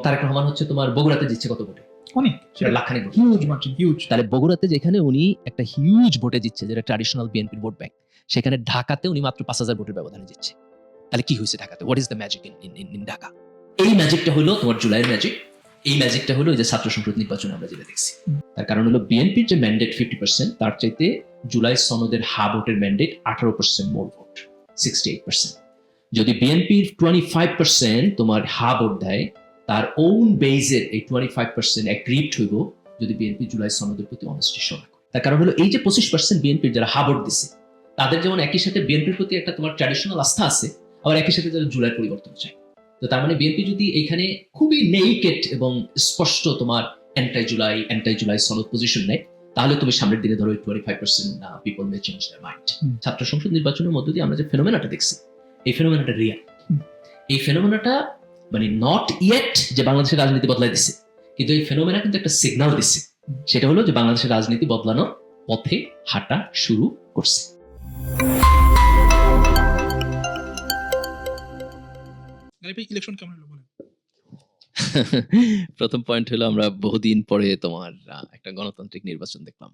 তারেক রহমান হচ্ছে তোমার বগুড়াতে জিতছে কত ভোটে? অনেক, সেটা লাখখানিক ভোট। Huge margin, huge. তাহলে বগুড়াতে যেখানে উনি একটা হিউজ ভোটে জিতছে, যেটা ট্র্যাডিশনাল বিএনপির ভোট ব্যাংক, সেখানে ঢাকাতে উনি মাত্র 5,000 ভোটের ব্যবধানে জিতছে। তাহলে কি হয়েছে ঢাকাতে? What is the magic in Dhaka? এই ম্যাজিকটা হলো তোমার জুলাইয়ের ম্যাজিক। এই ম্যাজিকটা হলো এই যে ছাত্র সংসদ নির্বাচনে আমরা যেটা দেখছি। তার কারণ হলো বিএনপির যে ম্যান্ডেট 50%, তার চাইতে জুলাই সনদের হা ভোটের ম্যান্ডেট 18% মোর ভোট, 68%। যদি বিএনপির 25% তোমার হা ভোট দেয়, তার ওন বেজের এই 25% অ্যাগ্রিড হইব যদি বিএনপি জুলাই সনদের প্রতি অনেস্টি শো না করে। তার কারণ হলো এই যে 25% বিএনপির যারা হা ভোট দিছে, তাদের যেমন একই সাথে বিএনপির প্রতি একটা তোমার ট্র্যাডিশনাল আস্থা আছে, আবার একই সাথে যারা জুলাই পরিবর্তন চায়। তো তার মানে বিএনপি যদি এইখানে খুবই নেইকেড এবং স্পষ্ট তোমার অ্যান্টাই জুলাই সনদ পজিশন নেয়, তাহলে তুমি সামনের দিনে ধরো 25% পিপল মে চেঞ্জ দেয়ার মাইন্ড। ছাত্র সংসদ নির্বাচনের মধ্য দিয়ে আমরা যে ফেনোমেনাটা দেখছি, এই ফেনোমেনাটা রিয়াল। এই ফেনোমেনাটা মানে নট ইয়েট যে বাংলাদেশের রাজনীতি বদলাই দিছে, কিন্তু এই ফেনোমেনা কিন্তু একটা সিগন্যাল দিচ্ছে। সেটা হলো যে বাংলাদেশের রাজনীতি বদলানোর পথে হাঁটা শুরু করছে। ইলেকশন কেমন হলো বলেন? প্রথম পয়েন্ট হলো আমরা বহুদিন পরে তোমার একটা গণতান্ত্রিক নির্বাচন দেখলাম।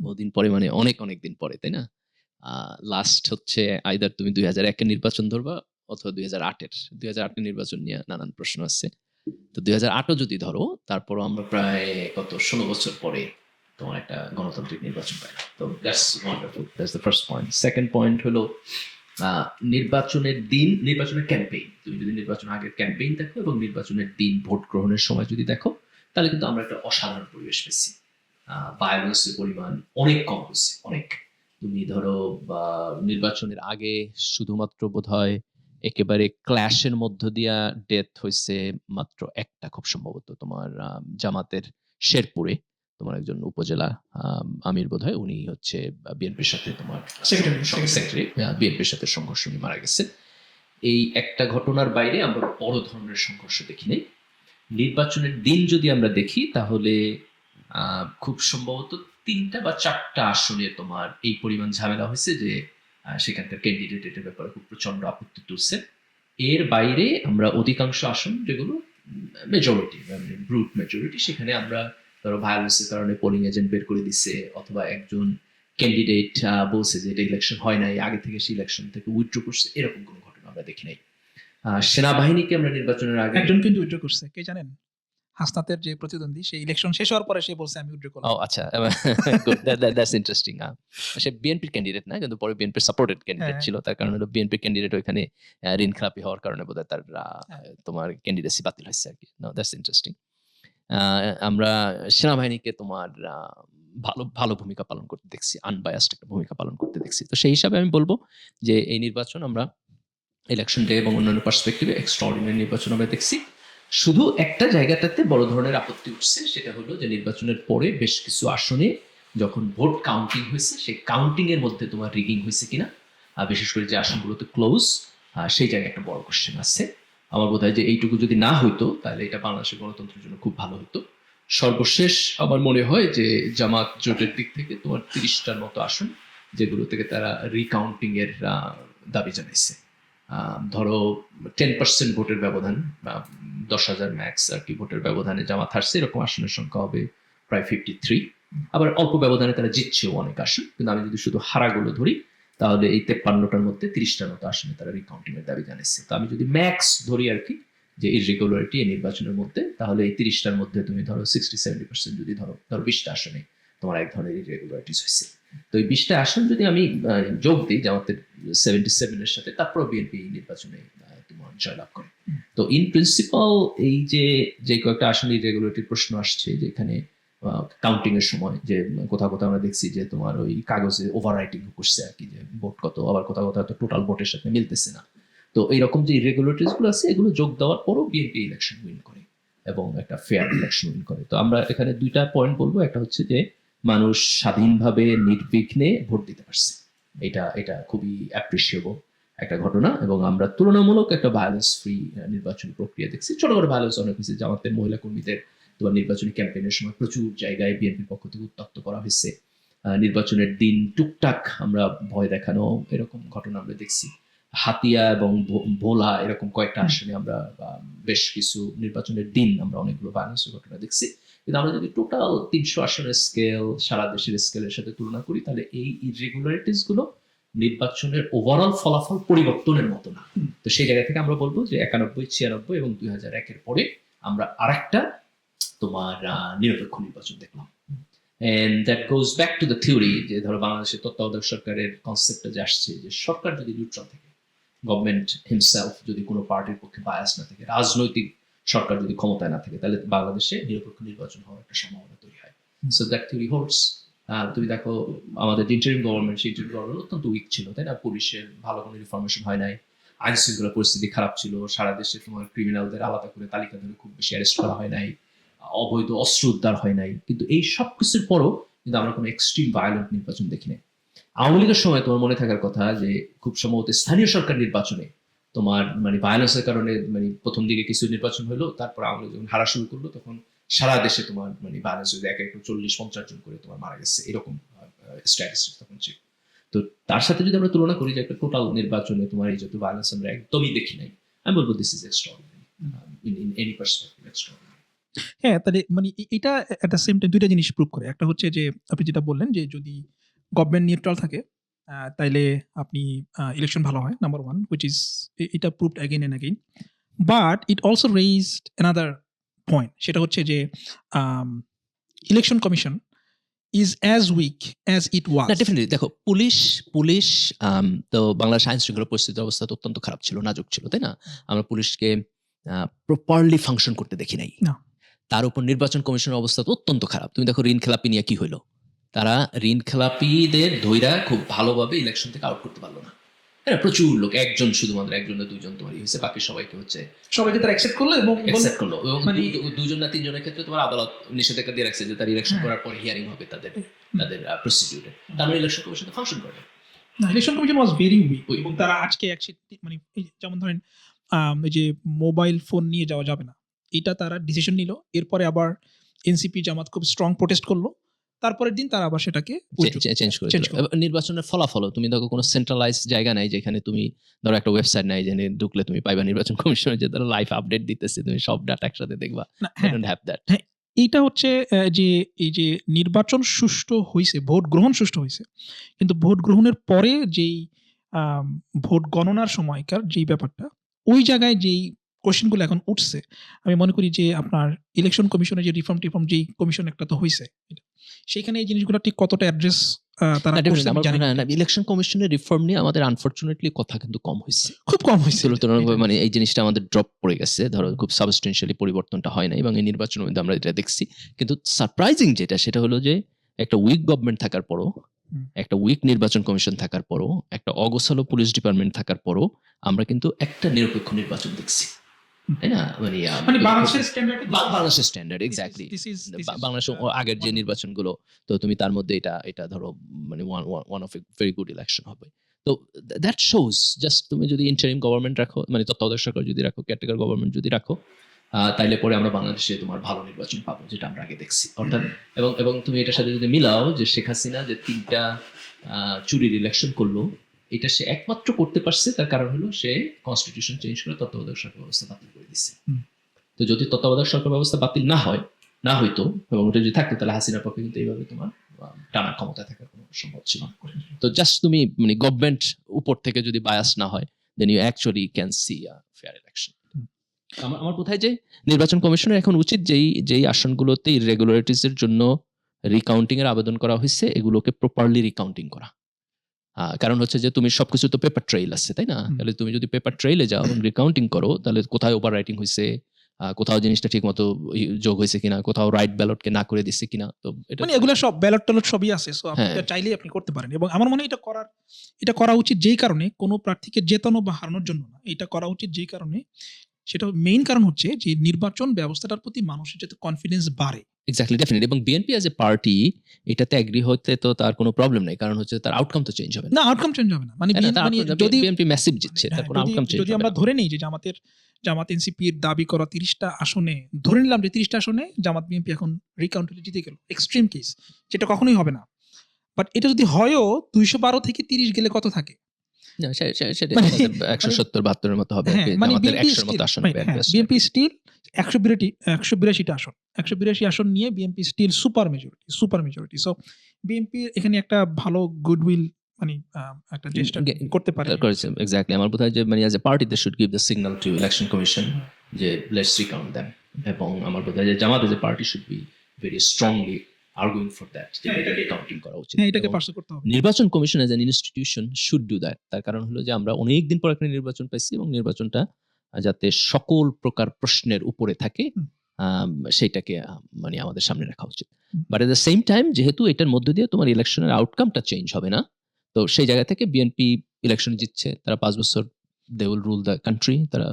বহুদিন পরে মানে অনেক অনেক দিন পরে, তাই না? লাস্ট হচ্ছে আইদার তুমি 2001-এর নির্বাচন ধরবা অথবা 2008-এর। 2008-এর নির্বাচন নিয়ে নানান প্রশ্ন আছে। তো 2008-ও যদি ধরো, তারপরও আমরা প্রায় 16 বছর পরে তোমার একটা গণতান্ত্রিক নির্বাচন পাই। তো that's wonderful, that's the first point. Second point হলো নির্বাচনের দিন, নির্বাচনের ক্যাম্পেইন। তুমি যদি নির্বাচন আগের ক্যাম্পেইন দেখো এবং নির্বাচনের দিন ভোট গ্রহণের সময় যদি দেখো, তাহলে কিন্তু আমরা একটা অসাধারণ পরিবেশ পেয়েছি। ভায়োলেন্সের পরিমাণ অনেক কম হয়েছে, অনেক। তুমি ধরো নির্বাচনের আগে শুধুমাত্র বোধহয় একেবারে ক্ল্যাশের মধ্য দিয়া ডেথ হয়েছে মাত্র একটা, খুব সম্ভবত তোমার জামাতের শেরপুরে তোমার একজন উপজেলা আমির বোধহয়, উনি হচ্ছে বিএনপির সাথে তোমার সেক্রেটারি, বিএনপির সাথে সংঘর্ষ নিয়ে মারা গেছে। এই একটা ঘটনার বাইরে আমরা বড় ধরনের সংঘর্ষ দেখি নাই। নির্বাচনের দিন যদি আমরা দেখি, তাহলে খুব সম্ভবত 3টা বা 4টা আসনে তোমার এই পরিমাণ ঝামেলা হয়েছে যে সেখানকার ক্যান্ডিডেট এটার ব্যাপারে খুব প্রচন্ড আপত্তি তুলছে। এর বাইরে আমরা অধিকাংশ আসন যেগুলো মেজরিটি, মানে ব্রুট মেজরিটি, সেখানে আমরা ধরো ভায়োলেন্সের কারণে পোলিং এজেন্ট বের করে দিচ্ছে, অথবা একজন ক্যান্ডিডেট বলছে যে এটা ইলেকশন হয় নাই, আগে থেকে সে ইলেকশন থেকে উইথড্র করছে, এরকম কোনো ঘটনা আমরা দেখি নাই। সেনাবাহিনীকে আমরা নির্বাচনের আগে একজন কিন্তু উইথড্র করছে, কে জানেন? হাসনাতের যে প্রতিদ্বন্দ্বী, সেই ইলেকশন শেষ হওয়ার পরে সে বলছে আমি উইথড্র করলাম। ও আচ্ছা, দ্যাটস ইন্টারেস্টিং। সে বিএনপির ক্যান্ডিডেট না, কিন্তু পরে বিএনপির সাপোর্টেড ক্যান্ডিডেট ছিল। তার কারণে হলো বিএনপির ক্যান্ডিডেট ওইখানে ঋণ খেলাপি হওয়ার কারণে বোধহয় তার তোমার ক্যান্ডিডেসি বাতিল হয়েছে আর কি। No, that's interesting. আমরা সেনাবাহিনীকে তোমার ভালো ভালো ভূমিকা পালন করতে দেখছি, আনবায়াসড একটা ভূমিকা পালন করতে দেখছি। তো সেই হিসাবে আমি বলবো যে এই নির্বাচন আমরা ইলেকশন ডে এবং অন্যান্য পার্সপেক্টিভে এক্সট্রাঅর্ডিনারি নির্বাচন আমরা দেখছি। শুধু একটা জায়গাটাতে বড় ধরনের আপত্তি উঠছে, সেটা হলো যে নির্বাচনের পরে বেশ কিছু আসনে যখন ভোট কাউন্টিং হয়েছে, সেই কাউন্টিং এর মধ্যে তোমার রিগিং হয়েছে কিনা, বিশেষ করে যে আসনগুলোতে ক্লোজ, সেই জায়গায় একটা বড় কোশ্চেন আছে। আমার বোধ হয় যে এইটুকু যদি না হইতো, তাহলে এটা বাংলাদেশের গণতন্ত্রের জন্য খুব ভালো হতো। সর্বশেষ আমার মনে হয় যে জামাত জোটের দিক থেকে তোমার 30টার মতো আসন, যেগুলো থেকে তারা রিকাউন্টিং এর দাবি জানাইছে। ধরো 10% ভোটের ব্যবধান বা 10,000 ম্যাক্স আর কি ভোটের ব্যবধানে জামাত হারছে, এরকম আসনের সংখ্যা হবে প্রায় 53। আবার অল্প ব্যবধানে তারা জিতছেও অনেক আসন, কিন্তু আমি যদি শুধু হারাগুলো ধরি, তাহলে এই 53টার মধ্যে 30টার মতো আসনে তারা রিকাউন্টিং এর দাবি জানিয়েছে। তো আমি যদি ম্যাক্স ধরি আর কি, যে ইররেগুলারিটি এই নির্বাচনের মধ্যে, তাহলে এই 30টার মধ্যে তুমি ধরো 60-70% যদি ধরো 20টা আসনে তোমার এক ধরনের ইররেগুলারিটিস হয়েছে। তো এই 20টা আসন যদি আমি যোগ দিই জামাতের 77-এর সাথে, তারপর বিএনপি নির্বাচনে তোমার জয়লাভ করে। তো ইন প্রিন্সিপাল এই যে কয়েকটা আসন ইররেগুলারিটির প্রশ্ন আসছে, যে এখানে কাউন্টিং এর সময় যে কোথাও কোথাও আমরা দেখছি যে তোমার ওই কাগজে ওভার রাইটিং করছে আর কি, যে ভোট কত, আবার কোথাও কোথাও তো টোটাল ভোটের সাথে মিলতেছে না। তো এইরকম যে ইররেগুলারিটিস গুলো আছে, এগুলো যোগ দেওয়ার পরও বিএনপি ইলেকশন উইন করে এবং একটা ফেয়ার ইলেকশন উইন করে। তো আমরা এখানে 2টা পয়েন্ট বলবো। একটা হচ্ছে যে মানুষ স্বাধীনভাবে নির্বিঘ্নে ভোট দিতে পারছে, এটা খুবই অ্যাপ্রিসিয়েবল একটা ঘটনা, এবং আমরা তুলনামূলক একটা ভায়োলেন্স ফ্রি নির্বাচনী প্রক্রিয়া দেখছি। ছোটখাটো ভায়োলেন্স অনেক হয়েছে, জামাতের মহিলা কর্মীদের তোমার নির্বাচনী ক্যাম্পেইনের সময় প্রচুর জায়গায় বিএনপির পক্ষ থেকে উত্তক্ত করা হয়েছে। নির্বাচনের দিন টুকটাক আমরা ভয় দেখানো এরকম ঘটনা আমরা দেখছি। হাতিয়া এবং ভোলা এরকম কয়েকটা আসনে আমরা বেশ কিছু নির্বাচনের দিন আমরা অনেকগুলো ভায়োলেন্সের ঘটনা দেখছি। কিন্তু আমরা যদি টোটাল 300 আসনের স্কেল সারা দেশের স্কেলের সাথে তুলনা করি, তাহলে এই ইররেগুলারিটিস গুলো নির্বাচনের ওভারঅল ফলাফল পরিবর্তনের মতো না। তো সেই জায়গা থেকে আমরা বলবো যে 91, 96 এবং 2001-এর পরে আমরা আরেকটা তোমার নিরপেক্ষ নির্বাচন দেখলাম। And that goes back to the theory যে ধরো বাংলাদেশের তত্ত্বাবধায়ক সরকারের কনসেপ্টটা যে আসছে, যে সরকার যদি নিউট্রাল থাকে, গভর্নমেন্ট হিমসেলফ যদি কোনো পার্টির পক্ষে বায়াস না থাকে, রাজনৈতিক সরকার যদি ক্ষমতায় না থাকে, তাহলে বাংলাদেশে নিরপেক্ষ নির্বাচন হওয়ার একটা সম্ভাবনা তৈরি হয়। So that theory holds. তুমি দেখো আমাদের ইন্টারিম গভর্নমেন্ট, সেই ইন্টারিম গভর্নমেন্ট অত্যন্ত উইক ছিল, তাই না? পুলিশের ভালো কোনো রিফরমেশন হয় নাই, আইন শৃঙ্খলা পরিস্থিতি খারাপ ছিল, সারা দেশে তোমার ক্রিমিনালদের আলাদা করে তালিকা ধরে খুব বেশি অ্যারেস্ট করা হয় নাই, অবৈধ অস্ত্র উদ্ধার হয় নাই। কিন্তু এই সব কিছুর পরও কিন্তু আমরা কোনো এক্সট্রিম ভায়োলেন্ট নির্বাচন দেখি নাই। আওয়ামী লীগের সময় তোমার মনে থাকার কথা যে খুব সম্ভবত স্থানীয় সরকার নির্বাচনে তোমার মানে ভায়োলেন্সের কারণে মানে প্রথম দিকে কিছু নির্বাচন হলো, তারপর আওয়ামী লীগ যখন হারা শুরু করলো তখন সারা দেশে তোমার মানে ভায়োলেন্স হয়েছে, এক 40-50 জন করে তোমার মারা গেছে, এরকম স্ট্যাটিস্টিক্স তখন ছিল। তো তার সাথে যদি আমরা তুলনা করি যে একটা টোটাল নির্বাচনে তোমার এই যত ভায়োলেন্স আমরা একদমই দেখি নাই, আমি বলবো this is extraordinary in any perspective, extraordinary. হ্যাঁ, তাহলে মানে এটা এট দ্য সেম টাইম দুইটা জিনিস প্রুভ করে। একটা হচ্ছে যে আপনি যেটা বললেন যে যদি গভর্নমেন্ট নিউট্রাল থাকে তাইলে আপনি ইলেকশন ভালো হয়, নাম্বার ওয়ান, হুইচ ইজ এটা proved again and again. But it also raised another point, সেটা হচ্ছে যে election commission is as weak as it was. না ডেফিনেটলি দেখো পুলিশ তো বাংলাদেশ আইন শৃঙ্খলা পরিস্থিতির অবস্থা তো অত্যন্ত খারাপ ছিল, নাজুক ছিল, তাই না? আমরা পুলিশকে প্রপারলি ফাংশন করতে দেখি নাই। না। তার উপর নির্বাচন কমিশনের অবস্থা তো অত্যন্ত খারাপ। তুমি দেখো ঋণ খেলাপি নিয়ে কি হইলো, তারা ঋণ খেলাপিদের ধৈরা খুব ভালোভাবে ইলেকশন থেকে আউট করতে পারলো না। হ্যাঁ, প্রচুর লোক, একজন শুধুমাত্র একজন না দুইজন তোমার হয়েছে, বাকি সবাইকে হচ্ছে সবাইকে তারা অ্যাকসেপ্ট করলো এবং অ্যাকসেপ্ট করলো, এবং মানে- দুজন না তিনজনের ক্ষেত্রে তোমার আদালত নিষেধাজ্ঞা দিয়ে রাখছে যে তার ইলেকশন হ্যাঁ। করার পর হিয়ারিং হবে তাদের প্রসিডিউরে। তার মানে ইলেকশন কমিশন ফাংশন করে না। না, election commission was very weak Weak. এবং তারা আজকে মানে এই যেমন ধরেন এই যে মোবাইল ফোন নিয়ে যাওয়া যাবে না, এটা তারা ডিসিশন নিল, এরপরে আবার এনসিপি জামাত খুব স্ট্রং প্রোটেস্ট করলো, তারপরের দিন তারা আবার সেটাকে চেঞ্জ করে Change দিল। এবার নির্বাচনের ফলাফল তুমি দেখো কোনো সেন্ট্রালাইজ জায়গা নাই যেখানে তুমি ধরো একটা ওয়েবসাইট নাই যেখানে ঢুকলে তুমি পাইবা নির্বাচন কমিশনের যে তারা লাইভ আপডেট দিতেছে, তুমি সব ডাটা একসাথে দেখবা। না, They হ্যাঁ, don't have that. এইটা হচ্ছে যে এই যে নির্বাচন সুষ্ঠু হয়েছে, ভোট গ্রহণ সুষ্ঠু হয়েছে, কিন্তু ভোট গ্রহণের পরে যেই ভোট গণনার সময়কার যেই ব্যাপারটা, ওই জায়গায় যেই কোশ্চেনগুলো এখন উঠছে, আমি মনে করি যে আপনার ইলেকশন কমিশনের যে রিফর্ম যেই কমিশন একটা তো হয়েছে, সেইখানে এই জিনিসগুলো ঠিক কতটা অ্যাড্রেস তারা করছে আমি জানি না। ইলেকশন কমিশনের রিফর্ম নিয়ে আমাদের আনফরচুনেটলি কথা কিন্তু কম হয়েছে, খুব কম হয়েছে তুলনামূলক মানে এই জিনিসটা আমাদের ড্রপ পড়ে গেছে, ধরো খুব সাবস্টেন্সিয়ালি পরিবর্তনটা হয় না, এবং এই নির্বাচনের মধ্যে আমরা এটা দেখছি। কিন্তু সারপ্রাইজিং যেটা সেটা হলো যে একটা উইক গভর্নমেন্ট থাকার পরও, একটা উইক নির্বাচন কমিশন থাকার পরও, একটা অগোছালো পুলিশ ডিপার্টমেন্ট থাকার পরও আমরা কিন্তু একটা নিরপেক্ষ নির্বাচন দেখছি, তাই না? মানে বাংলাদেশের স্ট্যান্ডার্ড বাংলাদেশের স্ট্যান্ডার্ড এক্স্যাক্টলি বাংলাদেশ আগের যে নির্বাচনগুলো, তো তুমি তার মধ্যে এটা ধরো মানে one of a very good election হবে। তো দ্যাট শোজ জাস্ট তুমি যদি ইন্টারিম গভর্নমেন্ট রাখো, মানে তত্ত্বাবধায়ক সরকার যদি রাখো, কেয়ারটেকার গভর্নমেন্ট যদি রাখো, তাইলে পরে আমরা বাংলাদেশে তোমার ভালো নির্বাচন পাবো, যেটা আমরা আগে দেখছি। অর্থাৎ এবং তুমি এটার সাথে যদি মিলাও যে শেখ হাসিনা যে 3টা চুরির ইলেকশন করলো, এটা সে একমাত্র করতে পারছে, তার কারণ হলো সে কনস্টিটিউশন চেঞ্জ করে তত্ত্বাবধায়ক সরকার ব্যবস্থা বাতিল করে দিচ্ছে। তো যদি তত্ত্বাবধায়ক সরকার ব্যবস্থা বাতিল না হইতো এবং ওটা যদি থাকতো, তাহলে হাসিনার পক্ষে কিন্তু এইভাবে তোমার টানা ক্ষমতায় থাকার কোনো সম্ভব ছিল না। তো জাস্ট তুমি মানে গভর্নমেন্ট উপর থেকে যদি বায়াস না হয়, then you actually can see a fair election. আমার কোথায় যে নির্বাচন কমিশনের এখন উচিত যেই আসনগুলোতে ইররেগুলারিটিস এর জন্য রিকাউন্টিং এর আবেদন করা হয়েছে, এগুলোকে প্রপারলি রিকাউন্টিং করা। কারণ হচ্ছে যে তুমি সবকিছু তো পেপার ট্রেইল আছে, তাই না? তাহলে তুমি যদি পেপার ট্রেইলে যাও এবং রিকাউন্টিং করো, তাহলে কোথায় ওভার রাইটিং হয়েছে, কোথাও জিনিসটা ঠিক মতো যোগ হয়েছে কিনা, কোথাও রাইট ব্যালটকে না করে দিচ্ছে কিনা, তো এটা মানে এগুলো সব ব্যালট ট্যালট সবই আছে, সো আপনি হ্যাঁ। এটা চাইলেই আপনি করতে পারেন। এবং আমার মনে হয় এটা করা উচিত যেই কারণে, কোনো প্রার্থীকে জেতানো বা হারানোর জন্য না, এটা করা উচিত যেই কারণে, সেটা মেইন কারণ হচ্ছে যে নির্বাচন ব্যবস্থাটার প্রতি মানুষের যাতে কনফিডেন্স বাড়ে। Exactly, definitely. এবং বিএনপি অ্যাজ এ পার্টি এটাতে এগ্রি হতে তো তার কোনো প্রবলেম নেই, কারণ হচ্ছে তার আউটকাম তো চেঞ্জ হবে না। না, আউটকাম চেঞ্জ হবে না, মানে যদি বিএনপি ম্যাসিভ জিতছে, তার কোনো আউটকাম চেঞ্জ যদি হবে আমরা না। ধরে নেই যে জামাত এনসিপির দাবি করা 30টা আসনে, ধরে নিলাম যে 30টা আসনে জামাত বিএনপি এখন রিকাউন্ট হলে জিতে গেল, এক্সট্রিম কেস, যেটা কখনোই হবে না। বাট এটা যদি হয়ও 212 থেকে 30 গেলে কত থাকে? না, সেটা মানে 170-72 মতো হবে আর হ্যাঁ, কি। মানে আমাদের বিএনপি 100 এর মতো আসন হবে at best। বিএনপি স্টিল 182টা আসন। 182 আসন নিয়ে BNP still super majority. So BNP এখানে একটা ভালো গুডউইল মানে একটা চেষ্টা করতে পারে। করেছে এক্স্যাক্টলি। আমার বোধ হয় যে মানে as a party they should give the signal to election commission যে লেটস রিকাউন্ট দেম। এবং আমার বোধ হয় যে Jamaat as a party should be very strongly arguing for that যে এটাকে কাউন্টিং করা উচিত। হ্যাঁ, এটাকে এবং পার্সু করতে হবে। নির্বাচন commission as an institution should do that. তার কারণ হলো যে আমরা অনেক দিন পর একটা নির্বাচন পাইছি এবং নির্বাচনটা যাতে সকল প্রকার প্রশ্নের উপরে থাকে হুম। সেইটাকে মানে আমাদের সামনে রাখা উচিত। Hmm. But at the same time যেহেতু এটার মধ্য দিয়ে তোমার ইলেকশনের আউটকামটা চেঞ্জ হবে না, তো সেই জায়গা থেকে বিএনপি ইলেকশন জিতছে, তারা 5 বছর they will rule the country, তারা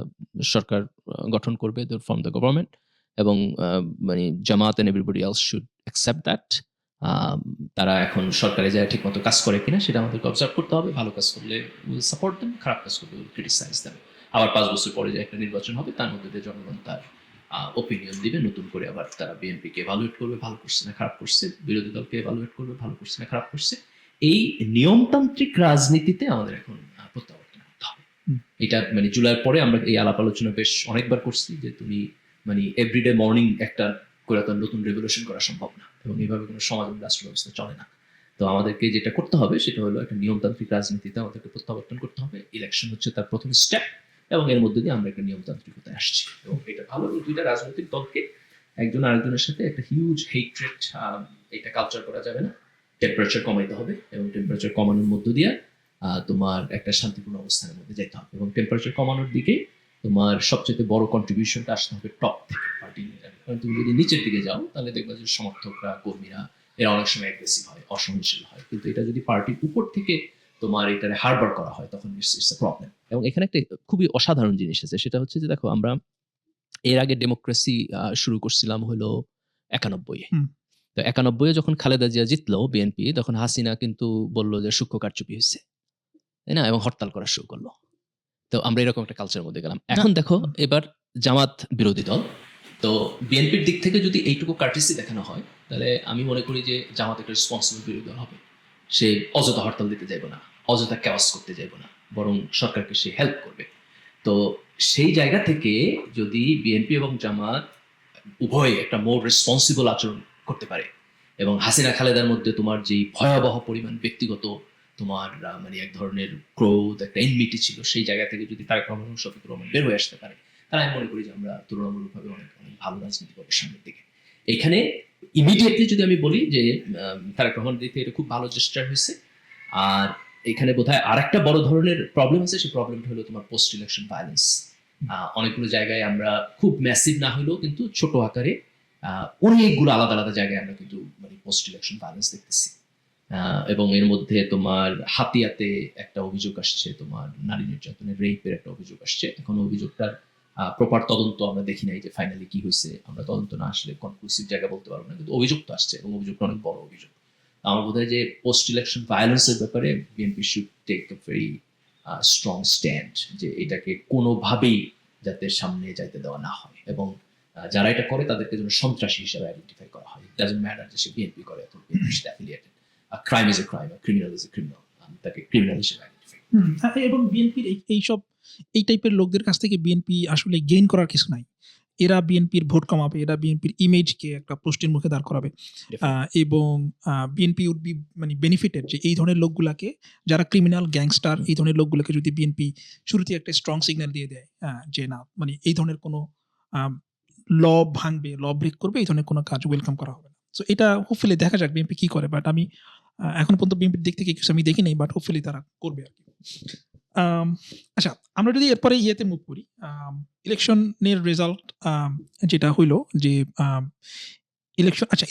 সরকার গঠন করবে, দে ফর্ম দ্য গভর্নমেন্ট। এবং মানে Jamaat and everybody else should accept that. তারা এখন সরকারে যায় ঠিক মতো কাজ করে কিনা সেটা আমাদেরকে অবজার্ভ করতে হবে। ভালো কাজ করলে উইল সাপোর্ট দেম, খারাপ কাজ করলে উইল ক্রিটিসাইজ দেম। আবার 5 বছর পরে যে একটা নির্বাচন হবে তার মধ্যে দিয়ে জনগণ তার ওপিনিয়ন দিবে, নতুন করে আবার তারা বিএনপিকে এভালুয়েট করবে, ভালো করছে না খারাপ করছে, বিরোধী দলকে এভালুয়েট করবে, ভালো করছে না খারাপ করছে। এই নিয়মতান্ত্রিক রাজনীতিতে আমাদের এখন প্রত্যাবর্তন করতে হবে। এটা মানে জুলাইয়ের পরে আমরা এই আলাপ আলোচনা বেশ অনেকবার করছি যে তুমি মানে এভরিডে মর্নিং একটা করে তো নতুন রেভলিউশন করা সম্ভব না এবং এইভাবে কোনো সমাজ এবং রাষ্ট্র ব্যবস্থা চলে না। তো আমাদেরকে যেটা করতে হবে সেটা হলো একটা নিয়মতান্ত্রিক রাজনীতিতে আমাদেরকে প্রত্যাবর্তন করতে হবে। ইলেকশন হচ্ছে তার প্রথম স্টেপ এবং এর মধ্যে দিয়ে আমরা একটা নিয়মতান্ত্রিকতায় আসছি। এবং এটা ভালো দুইটা রাজনৈতিক দলকে একজন আরেকজনের সাথে একটা হিউজ হেট্রেড এটা কালচার করা যাবে না। টেম্পারেচার কমাইতে হবে এবং টেম্পারেচার কমানোর মধ্য দিয়ে তোমার একটা শান্তিপূর্ণ অবস্থানের মধ্যে যেতে হবে এবং টেম্পারেচার কমানোর দিকে তোমার সবচেয়ে বড় কন্ট্রিবিউশনটা আসতে হবে টপ থেকে, পার্টি লিডার। কারণ তুমি যদি নিচের দিকে যাও তাহলে দেখবা যে সমর্থকরা, কর্মীরা এরা অনেক সময় অ্যাগ্রেসিভ হয়, অসহনশীল হয়। কিন্তু এটা যদি পার্টির উপর থেকে তোমার এটারে হারবার করা হয় তখন ইটস এ প্রবলেম। এবং এখানে একটা খুবই অসাধারণ জিনিস আছে, সেটা হচ্ছে যে দেখো আমরা এর আগে ডেমোক্রেসি শুরু করছিলাম হলো 91-এ। তো 91-এ যখন খালেদা জিয়া জিতলো বিএনপি, তখন হাসিনা কিন্তু বলল যে সূক্ষ্ম কারচুপি হয়েছে, তাই না? এবং হরতাল করা শুরু করলো। তো আমরা এরকম একটা কালচারের মধ্যে গেলাম। এখন দেখো এবার জামাত বিরোধী দল, তো বিএনপির দিক থেকে যদি এইটুকু কার্টিসি দেখানো হয় তাহলে আমি মনে করি যে জামাত একটা রেসপন্সিবল বিরোধী দল হবে। সে অযথা হরতাল দিতে যাইব না, অযথা ক্যাওয়াস করতে যাইব না, বরং সরকারকে সে হেল্প করবে। তো সেই জায়গা থেকে যদি বিএনপি এবং জামাত উভয় একটা মোর রেসপন্সিবল আচরণ করতে পারে এবং হাসিনা খালেদার মধ্যে তোমার যেই ভয়াবহ পরিমাণ ব্যক্তিগত তোমার মানে এক ধরনের ক্রোধ, একটা এনমিটি ছিল, সেই জায়গা থেকে যদি তারেক রহমান এবং শফিকুর রহমান বের হয়ে আসতে পারে তাহলে আমি মনে করি যে আমরা তুলনামূলকভাবে অনেক অনেক ভালো রাজনীতি পাবো সামনের দিকে। এখানে ইমিডিয়েটলি যদি আমি বলি যে তারেক রহমান দিক থেকে এটা খুব ভালো জেস্টার হয়েছে। আর এখানে বোধহয় আর একটা বড় ধরনের প্রবলেম আছে, সেই প্রবলেমটা হলো তোমার পোস্ট ইলেকশন ভায়োলেন্স। অনেকগুলো জায়গায় আমরা খুব ম্যাসিভ না হলেও কিন্তু ছোট আকারে অনেকগুলো আলাদা আলাদা জায়গায় আমরা কিন্তু মানে পোস্ট ইলেকশন ভায়োলেন্স দেখতেছি। এবং এর মধ্যে তোমার হাতিয়াতে একটা অভিযোগ আসছে, তোমার নারী নির্যাতনের রেপের একটা অভিযোগ আসছে। এখন অভিযোগটার প্রপার তদন্ত আমরা দেখি নাই যে ফাইনালি কি হয়েছে, আমরা তদন্ত না আসলে কনক্লুসিভ জায়গা বলতে পারবো না, কিন্তু অভিযোগ তো আসছে এবং অভিযোগটা অনেক বড় অভিযোগ। আমার বোধ হয় যে পোস্ট ইলেকশন ভায়োলেন্সের ব্যাপারে BNP should take a very strong stand যে এটাকে কোনোভাবেই যাতে সামনে যাইতে দেওয়া না হয় এবং যারা এটা করে তাদেরকে যেন সন্ত্রাসী হিসেবে আইডেন্টিফাই করা হয়। ইট ডাজন্ট ম্যাটার যে সে বিএনপি করে অথবা বিএনপির সাথে affiliated. Crime is a crime, criminal is a criminal, তাকে ক্রিমিনাল হিসেবে আইডেন্টিফাই। এবং বিএনপির এইসব এই টাইপের লোকদের কাছ থেকে বিএনপি আসলে গেইন করার কিছু নাই। এরা বিএনপির ভোট কমাবে, এরা বিএনপির ইমেজকে একটা প্রশ্নের মুখে দাঁড় করাবে এবং বিএনপি উড বি মানে বেনিফিটেড যে এই ধরনের লোকগুলাকে, যারা ক্রিমিনাল গ্যাংস্টার, এই ধরনের লোকগুলোকে যদি বিএনপি শুরুতে একটা স্ট্রং সিগন্যাল দিয়ে দেয় যে না মানে এই ধরনের কোনো ল ভাঙবে, ল ব্রেক করবে, এই ধরনের কোনো কাজ ওয়েলকাম করা হবে না। সো এটা হোপফুলি দেখা যাক বিএনপি কি করে। বাট আমি এখন পর্যন্ত বিএনপির দিক থেকে কিছু আমি দেখি নাই, বাট হোপফুলি তারা করবে আর কি। আচ্ছা, আমরা যদি এরপরে ইয়েতে মুভ করি, ইলেকশনের রেজাল্ট যেটা হইলো যে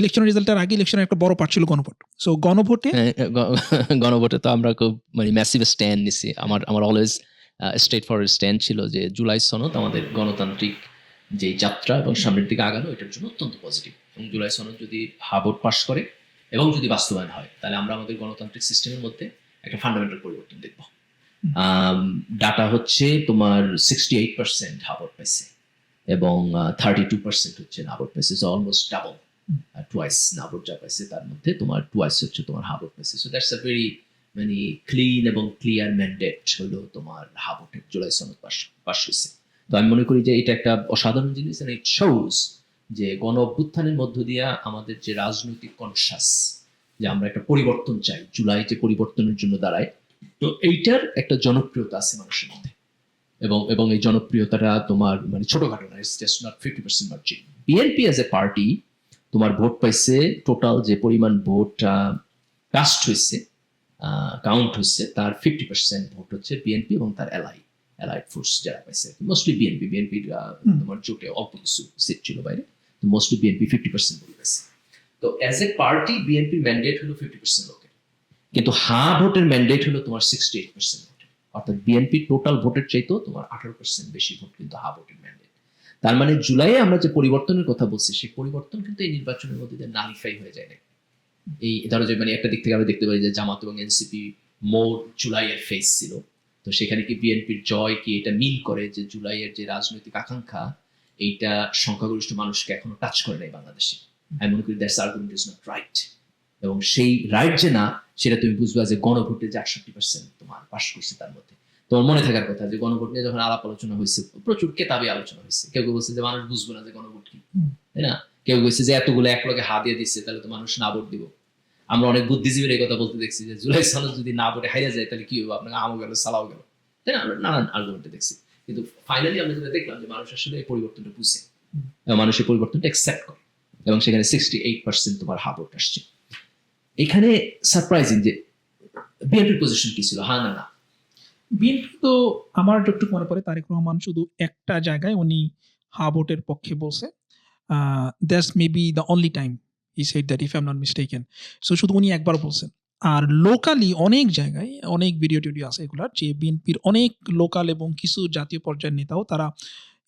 ইলেকশনের রেজাল্টের আগে ইলেকশনের একটা বড় পার্ট ছিল গণভোট। সো গণভোটে গণভোটে তো আমরা খুব মানে ম্যাসিভ স্ট্যান্ড নিছি। আমার অলওয়েজ স্ট্রেট ফরওয়ার্ড স্ট্যান্ড ছিল যে জুলাই সনদ আমাদের গণতান্ত্রিক যে যাত্রা এবং সামনের দিকে আগানো এটার জন্য অত্যন্ত পজিটিভ। এবং জুলাই সনদ যদি ভোট পাস করে এবং যদি বাস্তবায়ন হয় তাহলে আমরা আমাদের গণতান্ত্রিক সিস্টেমের মধ্যে একটা ফান্ডামেন্টাল পরিবর্তন দেখব। ডাটা হচ্ছে তোমার 68% হা ভোট পাইছে এবং 32% হচ্ছে না ভোট পাইছে। সো অলমোস্ট ডাবল, টুয়াইস না ভোট যা পাইছে তার মধ্যে তোমার টুয়াইস হচ্ছে তোমার হা ভোট পাইছে। সো দ্যাটস আ ভেরি মানে ক্লিন এবং ক্লিয়ার ম্যান্ডেট হলো তোমার হাবটের জুলাই সনদ পাশ হয়েছে। তো আমি মনে করি যে এটা একটা অসাধারণ জিনিস, ইট শোজ যে গণ অভ্যুত্থানের মধ্য দিয়া আমাদের যে রাজনৈতিক কনসাস, যে আমরা একটা পরিবর্তন চাই, জুলাই যে পরিবর্তনের জন্য দাঁড়ায়, তো এইটার একটা জনপ্রিয়তা আছে মানুষের মধ্যে। এবং এই জনপ্রিয়তাটা তোমার মানে ছোটখাটো না, it's just not 50% margin. BNP as a party তোমার ভোট পাইছে, টোটাল যে পরিমাণ ভোট কাস্ট হয়েছে, কাউন্ট হচ্ছে, তার 50% ভোট হচ্ছে বিএনপি এবং তার অ্যালাইড ফোর্স যারা পাইছে, মোস্টলি বিএনপির তোমার জোটে অল্প কিছু সিট ছিল বাইরে, তো মোস্টলি বিএনপি 50% ভোট পাইছে। তো অ্যাজ এ পার্টি বিএনপির ম্যান্ডেট হলো 50% লোকের, কিন্তু ভোটের ম্যান্ডেট হলো তোমার 68% ভোটের, অর্থাৎ বিএনপি টোটাল ভোটের চাইতেও তোমার 18% বেশি ভোট কিন্তু ভোটের ম্যান্ডেট। তার মানে জুলাইয়ে আমরা যে পরিবর্তনের কথা বলছি, সেই পরিবর্তন কিন্তু এই নির্বাচনের মধ্যে নালিফাই হয়ে যায় না। এই ধরো যে মানে একটা দিক থেকে আমরা দেখতে পারি যে জামাত এবং এনসিপি মোর জুলাইয়ের ফেস ছিল, তো সেখানে কি বিএনপির জয় কি এটা মিন করে যে জুলাইয়ের যে রাজনৈতিক আকাঙ্ক্ষা এইটা সংখ্যাগরিষ্ঠ মানুষকে এখনো টাচ করে নাই বাংলাদেশে? আমি মনে করি that's argument is not right. এবং সেই রাইট যে না, সেটা তুমি বুঝবা যে গণভোটে যে 68% তোমার পাস করছে, তার মধ্যে তোমার মনে থাকার কথা যে গণভোট নিয়ে যখন আলাপ আলোচনা হয়েছে, প্রচুর কেতাবে আলোচনা হয়েছে, কেউ কেউ বলছে যে মানুষ বুঝবে না যে গণভোট কি, তাই না? কেউ বলছে যে এতগুলো এক লগে হাত দিয়ে দিচ্ছে তাহলে তো মানুষ না ভোট দিব। আমরা অনেক বুদ্ধিজীবীর এই কথা বলতে দেখছি যে জুলাই সনদ যদি না ভোটে হারিয়ে যায় তাহলে কি হবে, আপনাকে আমও গেল সালাও গেল, তাই না? আমরা নানান আর্গুমেন্টে দেখছি, কিন্তু ফাইনালি আমরা যেটা দেখলাম যে মানুষ আসলে এই পরিবর্তনটা বুঝে এবং মানুষ এই পরিবর্তনটা অ্যাকসেপ্ট করে, এবং সেখানে 68% তোমার ভোট আসছে। এখানে সারপ্রাইজিং যে বিএনপির পজিশন কি ছিল, হ্যাঁ না? বিএনপি তো আমার যতটুকু মনে পড়ে তারেক রহমান শুধু একটা জায়গায় উনি ভোটের পক্ষে বলছে, that's maybe the only time he said that, if I am not mistaken. So শুধু উনি একবার বলছেন। আর লোকালি অনেক জায়গায় অনেক ভিডিও টিডিও আছে এগুলার, যে বিএনপির অনেক লোকাল এবং কিছু জাতীয় পর্যায়ের নেতাও তারা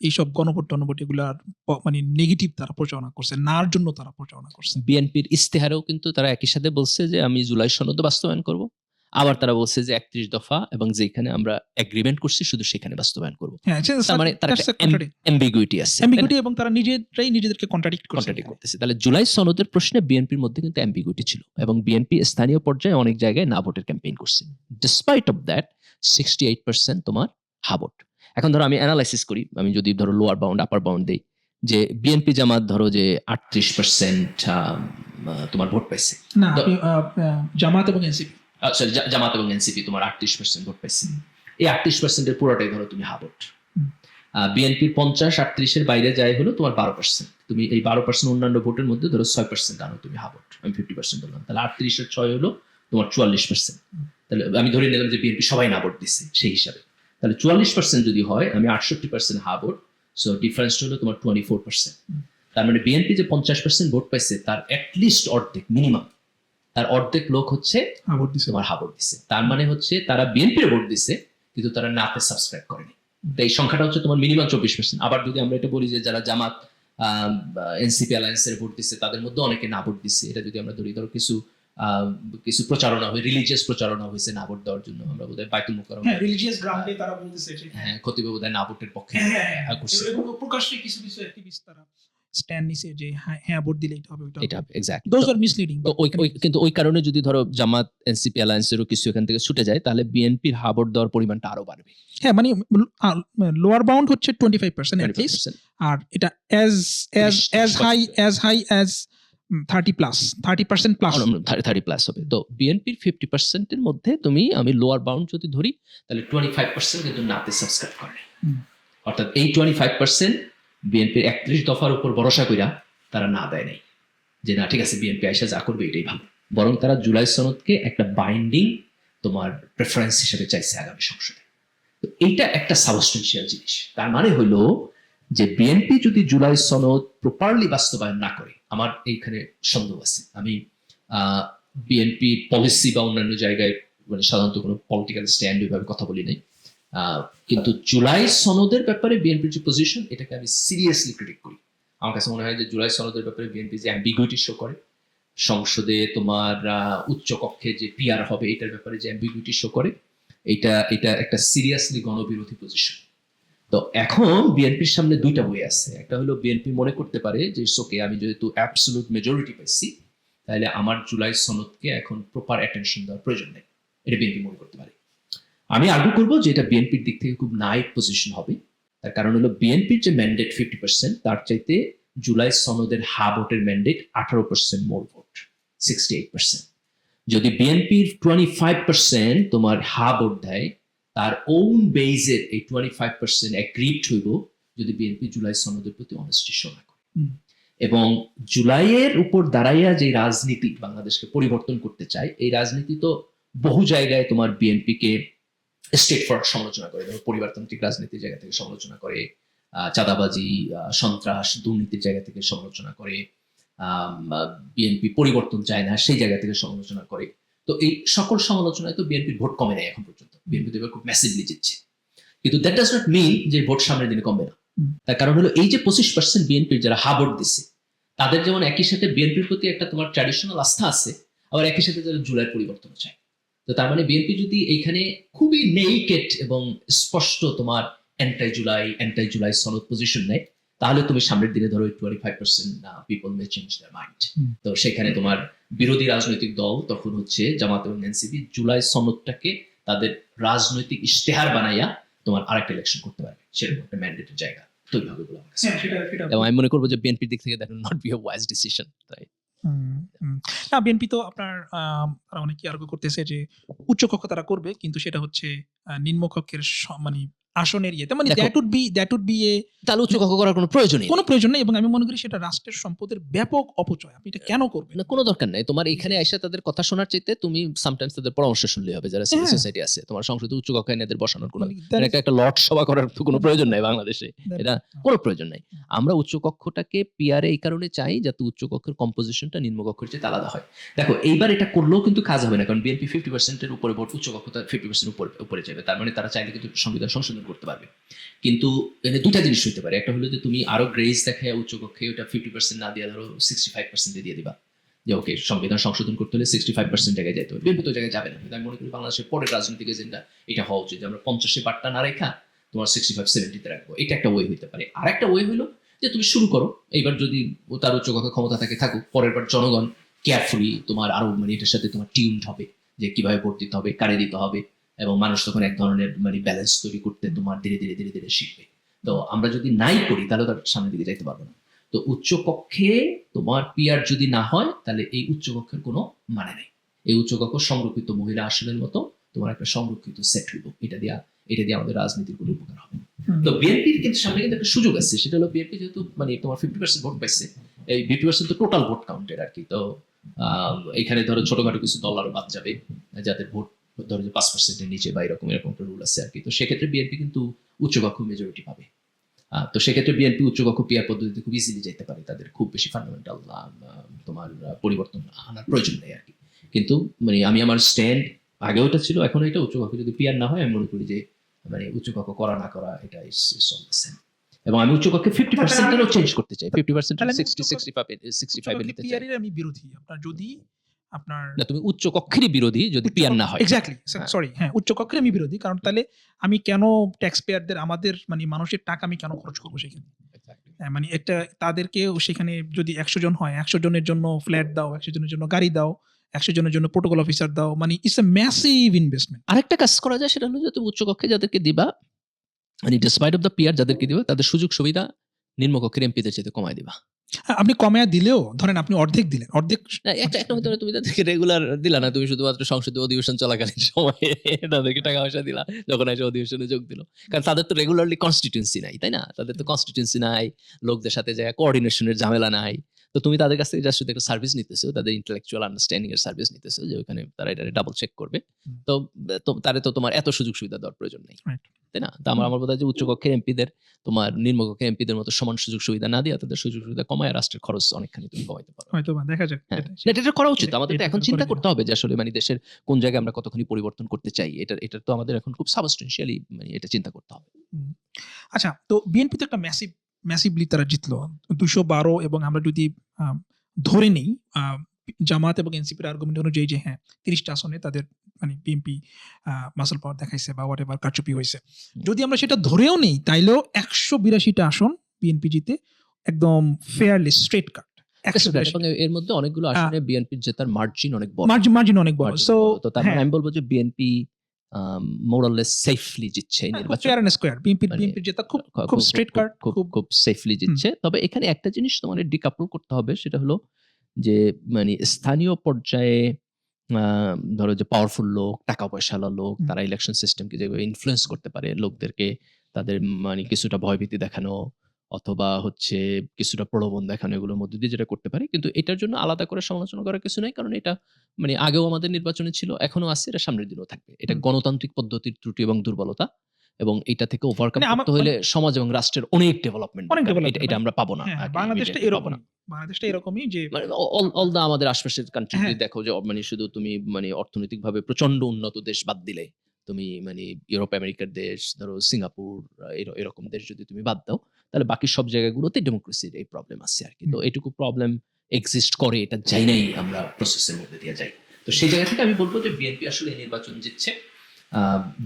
এইসব গণভোট টনভোট এগুলার মানে নেগেটিভ তারা প্রচারণা করছে, নার জন্য তারা প্রচারণা করছে। বিএনপির ইস্তেহারেও কিন্তু তারা একই সাথে বলছে যে আমি জুলাই সনদ বাস্তবায়ন করব, আবার তারা বলছে যে 31 দফা এবং যেখানে আমরা এগ্রিমেন্ট করছি শুধু সেখানে বাস্তবায়ন করব। হ্যাঁ, তার মানে তার একটা অ্যাম্বিগুইটি আছে, অ্যাম্বিগুইটি, এবং তারা নিজেদেরকে কন্ট্রাডিক্ট করতেছে। তাহলে জুলাই সনদের প্রশ্নে বিএনপির মধ্যে কিন্তু অ্যাম্বিগুইটি ছিল, এবং বিএনপি স্থানীয় পর্যায়ে অনেক জায়গায় না ভোটের ক্যাম্পেইন করছে। ডিসপাইট অফ দ্যাট 68% তোমার হা ভোট। এখন ধরো আমি অ্যানালাইসিস করি, আমি যদি ধরো লোয়ার বাউন্ড আপার বাউন্ড দেই, যে বিএনপি জামাত ধরো যে 38% তোমার ভোট পাইছে, না জামাত এবং এনসিপি, জামাত এবং এনসিপি তোমার 38% ভোট পাইছে। এই 38% পুরোটাই ধরো তুমি হা ভোট। বিএনপির 50-38 বাইরে যায় হলো তোমার 12%। তুমি এই 12% অন্যান্য ভোটের মধ্যে ধরো 6% আনো তুমি হা ভোট, আমি 50% বললাম, তাহলে 38-এর 6 হলো তোমার 44%। তাহলে আমি ধরে নিলাম যে বিএনপি সবাই না ভোট দিচ্ছে সেই হিসাবে, তাহলে 44% যদি হয়, আমি 68% হা ভোট, সো ডিফারেন্স হলো তোমার 24%। তার মানে বিএনপি যে 50% ভোট পাইছে তার অ্যাটলিস্ট অর্ধেক, মিনিমাম তার অর্ধেক লোক হচ্ছে তোমার হা ভোট দিচ্ছে। তার মানে হচ্ছে তারা বিএনপির ভোট দিচ্ছে কিন্তু তারা নাতে সাবস্ক্রাইব করেনি। এই সংখ্যাটা হচ্ছে তোমার মিনিমাম 24%। আবার যদি আমরা এটা বলি যে যারা জামাত এনসিপি অ্যালায়েন্সের ভোট দিচ্ছে তাদের মধ্যে অনেকে না ভোট দিচ্ছে, এটা যদি আমরা ধরি, ধরো কিছু প্রচারণা হয়, রিলিজিয়াস প্রচারণা হয়েছে না ভোট দেওয়ার জন্য, আমরা বোধহয় বাইতুল মুকাররম, রিলিজিয়াস গ্রাউন্ডে তারা বলতেছে, হ্যাঁ খতিব বোধহয় না ভোটের পক্ষে করছে, এবং প্রকাশ্যে কিছু অ্যাক্টিভিস্ট তারা স্ট্যান্ড নিছে যে হ্যাঁ ভোট দিলে এটা হবে এক্স্যাক্টলি। Those are misleading. কিন্তু ওই কারণে যদি ধরো জামাত এনসিপি অ্যালায়েন্সেরও কিছু এখান থেকে ছুটে যায়, তাহলে বিএনপির হা ভোট দেওয়ার পরিমাণটা আরো বাড়বে। হ্যাঁ, মানে লোয়ার বাউন্ড হচ্ছে 25% এট লিস্ট, আর এটা as high as 30% প্লাস 30+ হবে। তো বিএনপির 50% এর মধ্যে আমি লোয়ার বাউন্ড যদি ধরি, তাহলে 25% কিন্তু নাতে সাবস্ক্রাইব করে। অর্থাৎ এই 25% বিএনপির 31 দফার উপর ভরসা কইরা তারা না দেয় নাই যে না ঠিক আছে বিএনপি আইসা যা করবে এটাই ভালো, বরং তারা জুলাই সনদকে একটা বাইন্ডিং তোমার প্রেফারেন্স হিসেবে চাইছে আগামী সংসদে। তো এইটা একটা সাবস্টেন্সিয়াল জিনিস। তার মানে হইলো যে বিএনপি যদি জুলাই সনদ প্রপারলি বাস্তবায়ন না করে, আমার এইখানে সন্দেহ আছে। আমি বিএনপি পলিসি বা অন্যান্য জায়গায় মানে সাধারণত কোনো পলিটিক্যাল স্ট্যান্ড ওইভাবে কথা বলি নাই, কিন্তু জুলাই সনদের ব্যাপারে বিএনপির যে পজিশন, এটাকে আমি সিরিয়াসলি ক্রিটিক করি। আমার কাছে মনে হয় যে জুলাই সনদের ব্যাপারে বিএনপি যে অ্যাম্বিগুইটি শো করে, সংসদে তোমার উচ্চ কক্ষে যে পিআর হবে এটার ব্যাপারে যে অ্যাম্বিগুইটি শো করে, এটা একটা সিরিয়াসলি গণবিরোধী পজিশন। তো এখন বিএনপির সামনে দুইটা বই আছে। একটা হলো বিএনপি মনে করতে পারে যে ওকে, আমি যেহেতু অ্যাবসলিউট মেজরিটি পাইছি, তাহলে আমার জুলাই সনদকে এখন প্রপার অ্যাটেনশন দেওয়ার প্রয়োজন নেই, এটা বিএনপি মনে করতে পারে। আমি আর্গু করবো যে এটা বিএনপির দিক থেকে খুব নাইট পজিশন হবে। তার কারণ হলো বিএনপির যে ম্যান্ডেট 50%, তার চাইতে জুলাই সনদের হা ভোটের ম্যান্ডেট 18% মোর ভোট, 68%। যদি বিএনপির 25% তোমার হা ভোট দেয়, তার ওন বেজের এই 25% এগ্রিপ্ট হইব যদি বিএনপি জুলাই সনদের প্রতি অনেস্টি শো না করে। এবং জুলাইয়ের উপর দাঁড়াইয়া যে রাজনীতি বাংলাদেশকে পরিবর্তন করতে চায়, এই রাজনীতি তো বহু জায়গায় তোমার বিএনপিকে স্টেট ফরওয়ার্ড সমালোচনা করে, যেমন পরিবারতান্ত্রিক রাজনীতির জায়গা থেকে সমালোচনা করে, চাঁদাবাজি, সন্ত্রাস, দুর্নীতির জায়গা থেকে সমালোচনা করে, বিএনপি পরিবর্তন চায় না সেই জায়গা থেকে সমালোচনা করে। তো এই সকল সমালোচনায় তো বিএনপির ভোট কমে নাই এখন পর্যন্ত, বিএনপি তো এবার খুব ম্যাসিভলি জিতছে। কিন্তু দ্যাট ডাজ নট মিন যে ভোট সামনের দিনে কমবে না। তার কারণ হলো এই যে 25% বিএনপির যারা হা ভোট দিচ্ছে, তাদের যেমন একই সাথে বিএনপির প্রতি একটা তোমার ট্র্যাডিশনাল আস্থা আছে, আবার একই সাথে যারা জুলাই পরিবর্তন চায়। তো তার মানে বিএনপি যদি এইখানে খুবই নেইকেড এবং স্পষ্ট তোমার অ্যান্টাই জুলাই সনদ পজিশন নেয়, তাহলে তুমি সামনের দিনে ধরো 25% পিপল মে চেঞ্জ দেয়ার মাইন্ড। তো সেখানে তোমার বিরোধী রাজনৈতিক দল তখন হচ্ছে জামাত এবং এনসিপি জুলাই সনদটাকে তাদের রাজনৈতিক ইশতেহার বানাইয়া তোমার আরেকটা ইলেকশন করতে পারবে, সেরকম একটা ম্যান্ডেটের জায়গা তৈরি হবে বলে আমার কাছে। এবং আমি মনে করবো যে বিএনপির দিক থেকে that will not be a wise decision, right? না, বিএনপি তো আপনার তারা অনেকে আর্গু করতেছে যে উচ্চ কক্ষ তারা করবে, কিন্তু সেটা হচ্ছে নিম্ন কক্ষের মানে আসনের ইয়েতে, মানে দেখো, দ্যাট উড বি এ তাহলে উচ্চ কক্ষ করার কোনো প্রয়োজন নেই, কোনো প্রয়োজন নেই। এবং আমি মনে করি সেটা রাষ্ট্রের সম্পদের ব্যাপক অপচয়। আপনি এটা কেন করবেন? না, কোনো দরকার নাই। তোমার এখানে আইসা তাদের কথা শোনার চাইতে তুমি সামটাইমস তাদের পরামর্শ শুনলেই হবে, যারা সিভিল হ্যাঁ। সোসাইটি আছে। তোমার সংসদে উচ্চ কক্ষে এদের বসানোর কোনো মানে that is- একটা লট সভা করার তো কোনো প্রয়োজন নাই বাংলাদেশে, that- এটা কোনো প্রয়োজন নাই। আমরা উচ্চ কক্ষটাকে পিআরে এই কারণে চাই যাতে উচ্চ কক্ষের কম্পোজিশনটা নিম্ন কক্ষের চেয়ে আলাদা হয়। দেখো এইবার এটা করলেও কিন্তু কাজ হবে না, কারণ বিএনপি 50%-এর উপরে ভোট, উচ্চ কক্ষ তার 50% উপরে যাবে। তার মানে তারা চাইলে কিন্তু সংবিধান সংশোধন করতে পারবে। কিন্তু এখানে দুইটা জিনিস হইতে পারে, একটা হলো যে তুমি আরো গ্রেস দেখায় উচ্চ কক্ষে ওটা 50% না দিয়ে ধরো 65% দিয়ে দিবা, যে ওকে সংবিধান সংশোধন করতে হলে 65% জায়গায় যেতে হবে। বিএনপি তো জায়গায় যাবে না। আমি মনে করি বাংলাদেশের পরের রাজনৈতিক এজেন্ডা এটা হওয়া উচিত যে আমরা 50-এ বাট্টা না রেখা তোমার 65-70-তে রাখবো। এটা একটা ওয়ে হইতে পারে। আর একটা ওয়ে হলো যে তুমি শুরু করো, এইবার যদি তার উচ্চ কক্ষে ক্ষমতা থাকে থাকুক, পরের বার জনগণ কেয়ারফুলি তোমার আরো মানে এটার সাথে তোমার টিউনড হবে যে কিভাবে ভোট দিতে হবে, কারে দিতে হবে, এবং মানুষ তখন এক ধরনের মানে ব্যালেন্স তৈরি করতে তোমার ধীরে ধীরে ধীরে ধীরে শিখবে। তো আমরা যদি নাই করি তাহলে তার সামনের দিকে যাইতে পারবো না। তো উচ্চ কক্ষে তোমার পিআর যদি না হয় তাহলে এই উচ্চ কক্ষের কোনো মানে নেই। এই উচ্চ কক্ষ সংরক্ষিত মহিলা আসনের মতো তোমার একটা সংরক্ষিত সেট হইব, এটা দিয়ে আমাদের রাজনীতির কোনো উপকার হবে। তো বিএনপির কিন্তু সামনে কিন্তু একটা সুযোগ আছে, সেটা হলো বিএনপি যেহেতু মানে তোমার 50% ভোট পাইছে, এই 50% তো টোটাল ভোট কাউন্টের আর কি। তো এখানে ধরো ছোটখাটো কিছু দল আরো বাদ যাবে যাদের ভোট ধরো যে 5%-এর নিচে বা এরকম একটা রুল আছে আর কি। তো সেক্ষেত্রে বিএনপি কিন্তু উচ্চকক্ষ মেজরিটি পাবে। তো সেক্ষেত্রে বিএনপি উচ্চকক্ষ পিআর পদ্ধতিতে খুব ইজিলি যেতে পারে, তাদের খুব বেশি ফান্ডামেন্টাল তোমার পরিবর্তন আনার প্রয়োজন নেই আর কি। কিন্তু মানে আমি আমার স্ট্যান্ড আগে ওটা ছিল, এখন এটা উচ্চকক্ষ যদি পিআর না হয় আমি মনে করি যে মানে উচ্চকক্ষ করা না করা এটা ইজ অল দ্য সেম। এবং আমি উচ্চকক্ষে 50%-এরও চেঞ্জ করতে চাই, 50% 65 নিতে চাই। পিআর এর আমি বিরোধী। আপনার যদি আপনার না, তুমি উচ্চ কক্ষেরই বিরোধী যদি পিআর না হয়। এক্স্যাক্টলি, সরি, হ্যাঁ, উচ্চ কক্ষের আমি বিরোধী। কারণ তাহলে আমি কেন ট্যাক্স পেয়ারদের আমাদের মানে মানুষের টাকা আমি কেন খরচ করবো সেখানে? মানে একটা তাদেরকেও সেখানে যদি 100 জন হয়, 100 জনের জন্য ফ্ল্যাট দাও, 100 জনের জন্য গাড়ি দাও, 100 জনের জন্য প্রোটোকল অফিসার দাও, মানে ইটস এ ম্যাসিভ ইনভেস্টমেন্ট। আরেকটা কাজ করা যায়, সেটা হলো যে তুমি উচ্চ কক্ষে যাদেরকে দিবা, মানে ডিসপাইট অফ দ্য পিআর যাদেরকে দিবা, তাদের সুযোগ সুবিধা নিম্নকক্ষের এমপিদের চেয়ে কমায় দিবা। আপনি কমায়া দিলেও ধরেন আপনি অর্ধেক দিলেন, অর্ধেক একটা হতে পারে তুমি তাদেরকে রেগুলার দিলা না, তুমি শুধুমাত্র সংসদীয় অধিবেশন চলাকালীন সময়ে তাদেরকে টাকা পয়সা দিলা যখন এসে অধিবেশনে যোগ দিল। কারণ তাদের তো রেগুলারলি কনস্টিটিউয়েন্সি নাই, তাই না? তাদের তো কনস্টিটিউয়েন্সি নাই, লোকদের সাথে যায় কোঅর্ডিনেশনের ঝামেলা নাই। তো তুমি তাদের কাছ থেকে জাস্ট শুধু একটা সার্ভিস নিতেছো, তাদের ইন্টেলেকচুয়াল আন্ডারস্ট্যান্ডিং এর সার্ভিস নিতেছো, যে ওখানে তারা এটা ডাবল চেক করবে। তো তারে তো তোমার এত সুযোগ সুবিধা দেওয়ার প্রয়োজন নেই, তাই না? তো আমার বোধ হয় যে উচ্চকক্ষের এমপিদের তোমার নিম্নকক্ষের এমপিদের মতো সমান সুযোগ সুবিধা না দিয়ে তাদের সুযোগ সুবিধা কমায় রাষ্ট্রের খরচ অনেকখানি তুমি কমাইতে পারো। হয়তো বা দেখা যাক। এটা করা উচিত আমাদের। তো এখন চিন্তা করতে হবে যে আসলে মানে দেশের কোন জায়গায় আমরা কতখানি পরিবর্তন করতে চাই। এটা তো আমাদের এখন খুব সাবস্টেন্সিয়ালি মানে এটা চিন্তা করতে হবে। আচ্ছা, তো বিএনপি তো একটা ম্যাসিভলি তারা জিতলো 212, এবং আমরা যদি ধরে নেই জামাত এবং এনসিপির আর্গুমেন্ট অনুযায়ী যে হ্যাঁ 30টা আসনে তাদের মানে বিএনপি মাসল পাওয়ার দেখাইছে বা হোয়াট এভার কারচুপি হয়েছে, যদি আমরা সেটা ধরেও নেই তাইলেও 182টা আসন বিএনপি জিতে একদম ফেয়ারলি স্ট্রেট কাট। acceptation। এবং এর মধ্যে অনেকগুলো আসনে বিএনপির জেতার মার্জিন অনেক বড়। মার্জিন অনেক বড়। মার্জিন সো বড়। তো তার মানে হ্যাঁ, আমি বলবো যে BNP more or less safely জিতছে এই খুব নির্বাচন। Fair and square. মানে বিএনপির জেতা খুব স্ট্রেট কাট, খুব সেফলি জিতছে। তবে এখানে একটা জিনিস তোমার ডিকাপল করতে হবে, সেটা হলো যে মানে স্থানীয় পর্যায়ে ধরো যে পাওয়ারফুল লোক, টাকা পয়সাওয়ালা লোক, হুম। তারা ইলেকশন সিস্টেমকে যেভাবে ইনফ্লুয়েন্স করতে পারে, লোকদেরকে তাদের মানে কিছুটা ভয়ভীতি দেখানো অথবা হচ্ছে কিছুটা প্রলোভন দেখানো, এগুলোর মধ্যে দিয়ে যেটা করতে পারে। কিন্তু এটার জন্য আলাদা করে সমালোচনা করার কিছু নাই। কারণ এটা মানে আগেও আমাদের নির্বাচনে ছিল, এখনো আছে, এটা সামনের দিনেও থাকবে। এটা হুম। গণতান্ত্রিক পদ্ধতির ত্রুটি এবং দুর্বলতা, এবং এটা থেকে ওভারকাম মানে করতে হলে সমাজ এবং রাষ্ট্রের অনেক ডেভেলপমেন্ট অনেক দরকার। ডেভেলপমেন্ট এটা আমরা পাবো না। হ্যাঁ, আরকি বাংলাদেশটা ইমিডিয়েটলি পাবো না। এরকমই যে মানে অল দা আমাদের আশপাশের কান্ট্রি হ্যাঁ। যদি দেখো যে মানে শুধু তুমি মানে অর্থনৈতিকভাবে প্রচন্ড উন্নত দেশ বাদ দিলে, তুমি মানে ইউরোপ আমেরিকার দেশ, ধরো সিঙ্গাপুর, এরকম দেশ যদি তুমি বাদ দাও, তাহলে বাকি সব জায়গাগুলোতে ডেমোক্রেসির এই প্রবলেম আছে আর কি। তো এটুকু প্রবলেম এক্সিস্ট করে, এটা যাই নাই আমরা প্রসেসের মধ্যে দিয়ে যাই। তো সেই জায়গা থেকে আমি বলবো যে বিএনপি আসলে এই নির্বাচন জিতছে,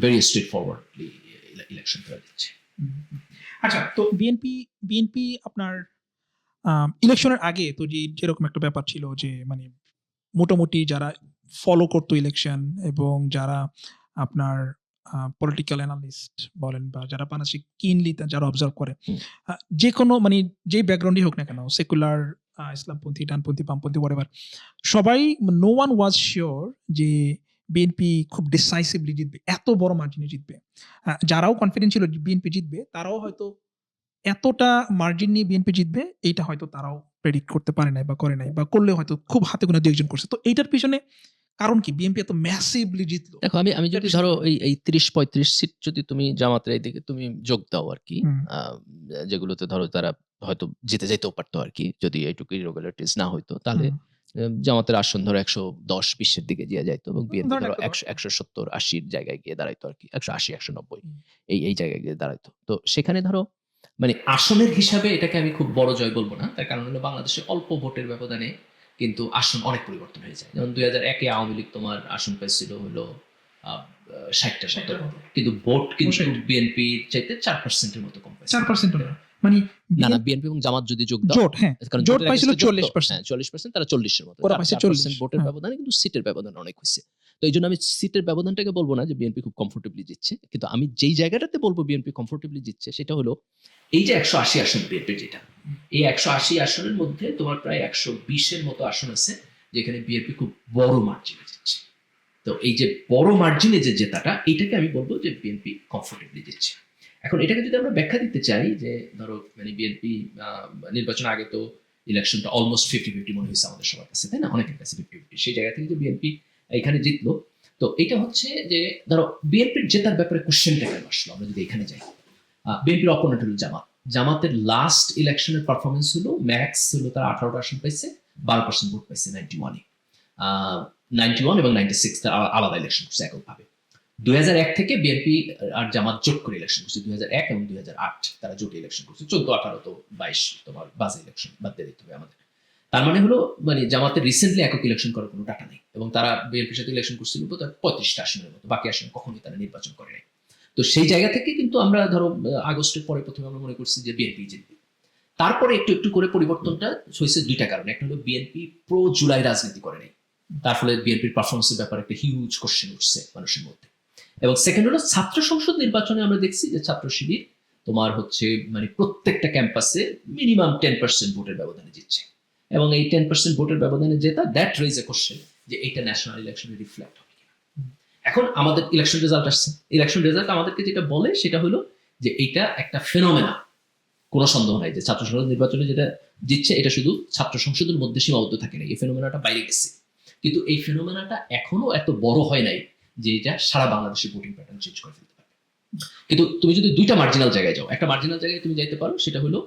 ভেরি স্ট্রেট ফরওয়ার্ডলি ইলেকশন করা দিচ্ছে। আচ্ছা, তো বিএনপি আপনার ইলেকশনের আগে তো যেরকম একটা ব্যাপার ছিল যে মানে মোটামুটি যারা ফলো করতো ইলেকশন এবং যারা আপনার পলিটিক্যাল অ্যানালিস্ট বলেন বা যারা বাংলাদেশে কিনলি যারা অবজার্ভ করে, হুম। যে কোনো মানে যেই ব্যাকগ্রাউন্ডই হোক না কেন, সেকুলার, ইসলামপন্থী, ডানপন্থী, বামপন্থী, হোয়াটএভার, সবাই, নো ওয়ান ওয়াজ শিওর যে বিএনপি খুব ডিসাইসিভলি জিতবে, এত বড় মার্জিনে জিতবে। যারাও কনফিডেন্ট ছিল বিএনপি জিতবে, তারাও হয়তো এতটা মার্জিন নিয়ে বিএনপি জিতবে এইটা হয়তো তারাও প্রেডিক্ট করতে পারে নাই বা করে নাই, বা করলে হয়তো খুব হাতে গোনা দু একজন করছে। তো এইটার পিছনে কারণ কি বিএনপি এত ম্যাসিভলি জিতলো? দেখো আমি যদি ধরো এই ৩০-৩৫ সিট যদি তুমি জামাতের এইদিকে তুমি যোগ দাও আর কি, হুম। যেগুলোতে ধরো তারা হয়তো জিতে যেতেও পারতো আর কি, যদি এইটুকু ইরেগুলারিটিস না হইতো, তাহলে জামাতের আসন ধরো ১১০-২০ এর দিকে গিয়ে যাইতো এবং বিএনপি ধরেন ধরো ১১০। ১৭০-৮০ জায়গায় গিয়ে দাঁড়াইতো আর কি, ১৮০-১৯০ হুম। এই জায়গায় গিয়ে দাঁড়াইতো। তো সেখানে ধরো মানে আসনের হিসাবে এটাকে আমি খুব বড় জয় বলবো না, তার কারণ হলো বাংলাদেশে অল্প ভোটের ব্যবধানে কিন্তু আসন অনেক পরিবর্তন হয়ে যায়। যেমন ২০০১-এ আওয়ামী লীগ তোমার আসন পাইছিল হলো ৬০টার মতো, কিন্তু ভোট কিন্তু বিএনপির চাইতে ৪%-এর মতো কম পাইছে। ৪% না মানে না বিএনপি এবং জামাত যদি যোগ দাও, জোট, হ্যাঁ, কারণ জোট জোটের পাইছিল against এ যোগ তো, ৪০%। হ্যাঁ ৪০%, তারা ৪০ এর মতো। ওরা পাইছে ৪% ৪০, ভোটের হ্যাঁ। ব্যবধানে কিন্তু সিটের ব্যবধান অনেক হইছে। তো এইজন্য আমি সিটের ব্যবধানটাকে বলবো না যে বিএনপি খুব কমফোর্টেবলি জিতছে, কিন্তু আমি যেই জায়গাটাতে বলবো বিএনপি কমফোর্টেবলি জিতছে সেটা হলো এই যে ১৮০ আসন বিএনপির, যেটা এই ১৮০ আসনের মধ্যে তোমার প্রায় ১২০-এর মতো আসন আছে যেখানে বিএনপি খুব বড় মার্জিনে জিতছে। তো এই যে বড় মার্জিনে যে জেতাটা, এটাকে আমি বলবো যে বিএনপি কমফোর্টেবলি জিতছে। এখন এটাকে যদি আমরা ব্যাখ্যা দিতে চাই যে ধরো মানে বিএনপি নির্বাচন আগে তো ইলেকশনটা অলমোস্ট 50-50 মনে হয়েছে আমাদের সবার কাছে, তাই না, অনেকের কাছে 50-50, সেই জায়গা থেকে যে বিএনপি এখানে জিতলো, তো এটা হচ্ছে যে ধরো বিএনপির জেতার ব্যাপারে কোশ্চেনটা কেন আসলো, আমরা যদি এখানে যাই। বিএনপির অপোনেন্ট হলো জামাতের লাস্ট ইলেকশনের পারফরমেন্স হলো ম্যাক্স হলো তারা 18টা আসন পাইছে, 12% ভোট পাইছে 91-এ। 91 এবং 96 তারা আলাদা ইলেকশন করছে এককভাবে। 2001 থেকে বিএনপি আর জামাত জোট করে ইলেকশন করছে, 2001 এবং 2008 তারা জোটে ইলেকশন করছে, 14-18 তো 22 তোমার বাজে ইলেকশন বাদ দিয়ে দিতে হবে আমাদের। তার মানে হলো মানে জামাতের রিসেন্টলি একক ইলেকশন করার কোনো ডাটা নেই, এবং তারা বিএনপির সাথে ইলেকশন করছিল 35টা আসনের মতো, বাকি আসনে কখনোই তারা নির্বাচন করে নাই। তো সেই জায়গা থেকে কিন্তু আমরা ধরো আগস্টের পরে প্রথমে আমরা মনে করছি যে বিএনপি জিতবে। তারপরে একটু একটু করে পরিবর্তনটা হয়েছে দুইটা কারণে। একটা হলো বিএনপি প্রো জুলাই রাজনীতি করে নাই, তার ফলে বিএনপির পারফরমেন্সের ব্যাপারে একটা হিউজ কোশ্চেন উঠছে মানুষের মধ্যে। এবং সেকেন্ড হলো ছাত্র সংসদ নির্বাচনে আমরা দেখছি যে ছাত্র শিবির তোমার হচ্ছে মানে প্রত্যেকটা ক্যাম্পাসে মিনিমাম 10% ভোটের ব্যবধানে জিতছে, এবং এই 10% ভোটের ব্যবধানে জেতা, দ্যাট রেজ এ কোশ্চেন যে এটা ন্যাশনাল ইলেকশনে রিফ্লেক্ট হবে কিনা। এখন আমাদের ইলেকশন রেজাল্ট আসছে, ইলেকশন রেজাল্ট আমাদেরকে যেটা বলে সেটা হলো যে এইটা একটা ফেনোমেনা, কোনো সন্দেহ নাই যে ছাত্র সংসদ নির্বাচনে যেটা জিতছে এটা শুধু ছাত্র সংসদের মধ্যে সীমাবদ্ধ থাকে না, এই ফেনোমেনাটা বাইরে গেছে। কিন্তু এই ফেনোমেনাটা এখনো এত বড় হয় নাই যে এটা সারা বাংলাদেশের ভোটিং প্যাটার্ন চেঞ্জ করে ফেলতে পারবে। কিন্তু তুমি যদি দুইটা মার্জিনাল জায়গায় যাও, একটা মার্জিনাল জায়গায় তুমি যাইতে পারো, সেটা হলো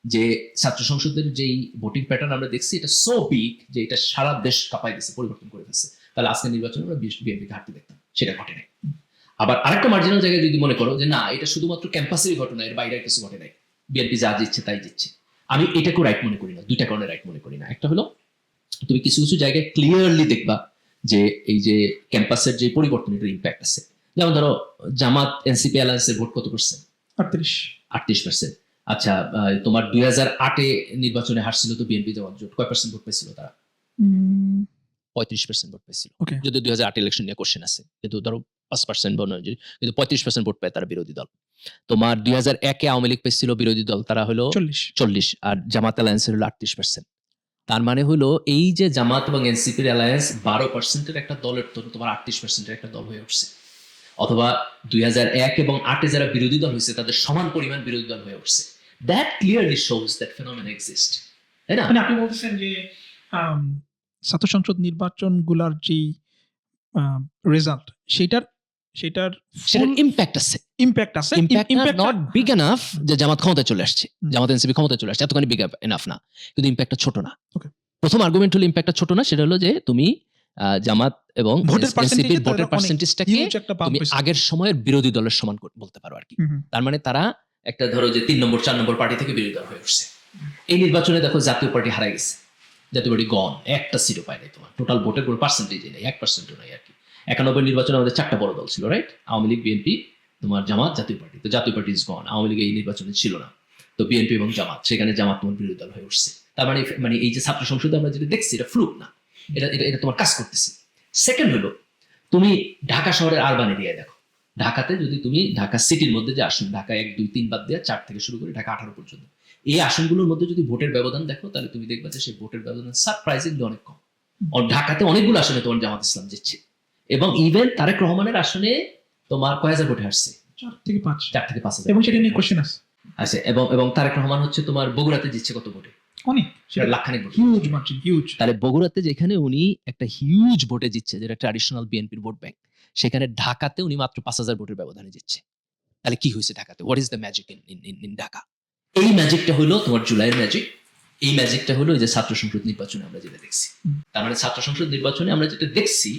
যে ছাত্র সংসদের যেই ভোটিং প্যাটার্ন আমরা দেখছি এটা সো বিগ যে এটা সারা দেশ কাঁপাই দিচ্ছে, পরিবর্তন করে ফেলছে। তাহলে আজকের নির্বাচনে আমরা বিএনপি ঘাটতি দেখতাম, সেটা ঘটে নাই। আবার আরেকটা মার্জিনাল জায়গায় যদি মনে করো যে না এটা শুধুমাত্র ক্যাম্পাসেরই ঘটনা, এর বাইরে কিছু ঘটে নাই, বিএনপি যা জিতছে তাই জিতছে, আমি এটাকেও রাইট মনে করি না। দুইটা কারণে রাইট মনে করি না। একটা হলো তুমি কিছু কিছু জায়গায় ক্লিয়ারলি দেখবা যে এই যে ক্যাম্পাসের যে পরিবর্তন এটার ইম্প্যাক্ট আছে। যেমন ধরো জামাত এনসিপি অ্যালায়েন্সের ভোট কত %? 38। 38%। আচ্ছা, তোমার 2008-এ নির্বাচনে হারছিল তো বিএনপি জামাত জোট, কয় পার্সেন্ট ভোট পেয়েছিল তারা? 35% ভোট পেয়েছিল। ওকে। যদি 2008 ইলেকশন নিয়ে কোশ্চেন আছে, কিন্তু ধরো 5% কিন্তু 35% ভোট পায় তারা বিরোধী দল। তোমার 2001-এ আওয়ামী লীগ পেয়েছিল বিরোধী দল, তারা হলো 40, আর জামাত অ্যালায়েন্সের হলো 38%। তার মানে হলো এই যে জামাত এবং এনসিপির অ্যালায়েন্স 12%-এর একটা দলের তো তোমার 38%-এর একটা দল হয়ে উঠছে, অথবা 2001 এবং 8-এ যারা বিরোধী দল হয়েছে তাদের সমান পরিমাণ বিরোধী দল হয়ে উঠছে। That clearly shows that phenomena exist, তাই না? মানে আপনি বলতেছেন যে ছাত্র সংসদ নির্বাচনগুলার যেই রেজাল্ট সেটার সেটার ফুল ইম্প্যাক্ট আছে। ইম্প্যাক্ট আছে। ইম্প্যাক্ট নট বিগ হ্যাঁ। এনাফ যে জামাত ক্ষমতায় চলে আসছে, হুম। জামাত এনসিপি ক্ষমতায় চলে আসছে, এতখানি বিগ এনাফ না, কিন্তু ইম্প্যাক্টটা ছোট না। Okay. প্রথম আর্গুমেন্ট হলো ইম্প্যাক্টটা ছোট না, সেটা হলো যে তুমি জামাত এবং ভোটের এনসিপির percentage-এ ভোটের তারা অনেক পার্সেন্টেজটাকে huge একটা bump তুমি হয়েছে। আগের সময়ের বিরোধী দলের সমান বলতে পারো আর কি। হুম, হুম। তার মানে তারা একটা ধরো যে 3 নম্বর 4 নম্বর পার্টি থেকে বিরোধী দল হয়ে উঠছে। এই নির্বাচনে দেখো জাতীয় পার্টি হারাই গেছে, জাতীয় পার্টি গন, একটা সিটও পায় নাই, তোমার টোটাল ভোটের কোনো পার্সেন্টেজই নেই, 1%ও নাই আর কি। 91 নির্বাচনে আমাদের 4টা বড় দল ছিল, রাইট? আওয়ামী লীগ, বিএনপি, তোমার জামাত, জাতীয় পার্টি। তো জাতীয় পার্টি ইজ গন, আওয়ামী লীগ এই নির্বাচনে ছিল না, তো বিএনপি এবং জামাত, সেখানে জামাত তোমার বিরোধী দল হয়ে উঠছে। তার মানে মানে এই যে ছাত্র সংসদে আমরা যেটা দেখছি এটা ফ্লুক না, এটা এটা এটা তোমার কাজ করতেছে। সেকেন্ড হলো তুমি ঢাকা শহরের আরবান এরিয়ায় দেখো, ঢাকাতে যদি তুমি ঢাকা সিটির মধ্যে যে আসন, ঢাকা 1, 2, 3 বাদ দিয়ে 4 থেকে শুরু করে ঢাকা 18 পর্যন্ত, এই আসনগুলোর মধ্যে যদি ভোটের ব্যবধান দেখো তাহলে তুমি দেখবে যে সেই ভোটের ব্যবধান সারপ্রাইজিংলি অনেক কম। ঢাকাতে অনেকগুলো আসনে তোমার জামাত ইসলাম জিতছে, এবং ইভেন তারেক রহমানের আসনে তোমার কয় হাজার ভোটে আসছে? 4 থেকে 5 4 থেকে 5 হাজার। এবং সেটা নিয়ে কোশ্চেন আছে। আচ্ছা, এবং তারেক রহমান হচ্ছে তোমার বগুড়াতে জিতছে কত ভোটে? অনেক, সেটা লাখখানেক ভোট। Huge margin, huge. তাহলে বগুড়াতে যেখানে উনি একটা হিউজ ভোটে জিতছে, যেটা ট্র্যাডিশনাল বিএনপির ভোট ব্যাংক, সেখানে ঢাকাতে উনি মাত্র 5,000 ভোটের ব্যবধানে জিতছে। তাহলে কি হয়েছে ঢাকাতে? What is the magic in Dhaka? এই ম্যাজিকটা হলো তোমার জুলাইয়ের ম্যাজিক। এই ম্যাজিকটা হলো এই যে ছাত্র সংসদ নির্বাচনে আমরা যেটা দেখছি। তার মানে ছাত্র সংসদ নির্বাচনে আমরা যেটা দেখছি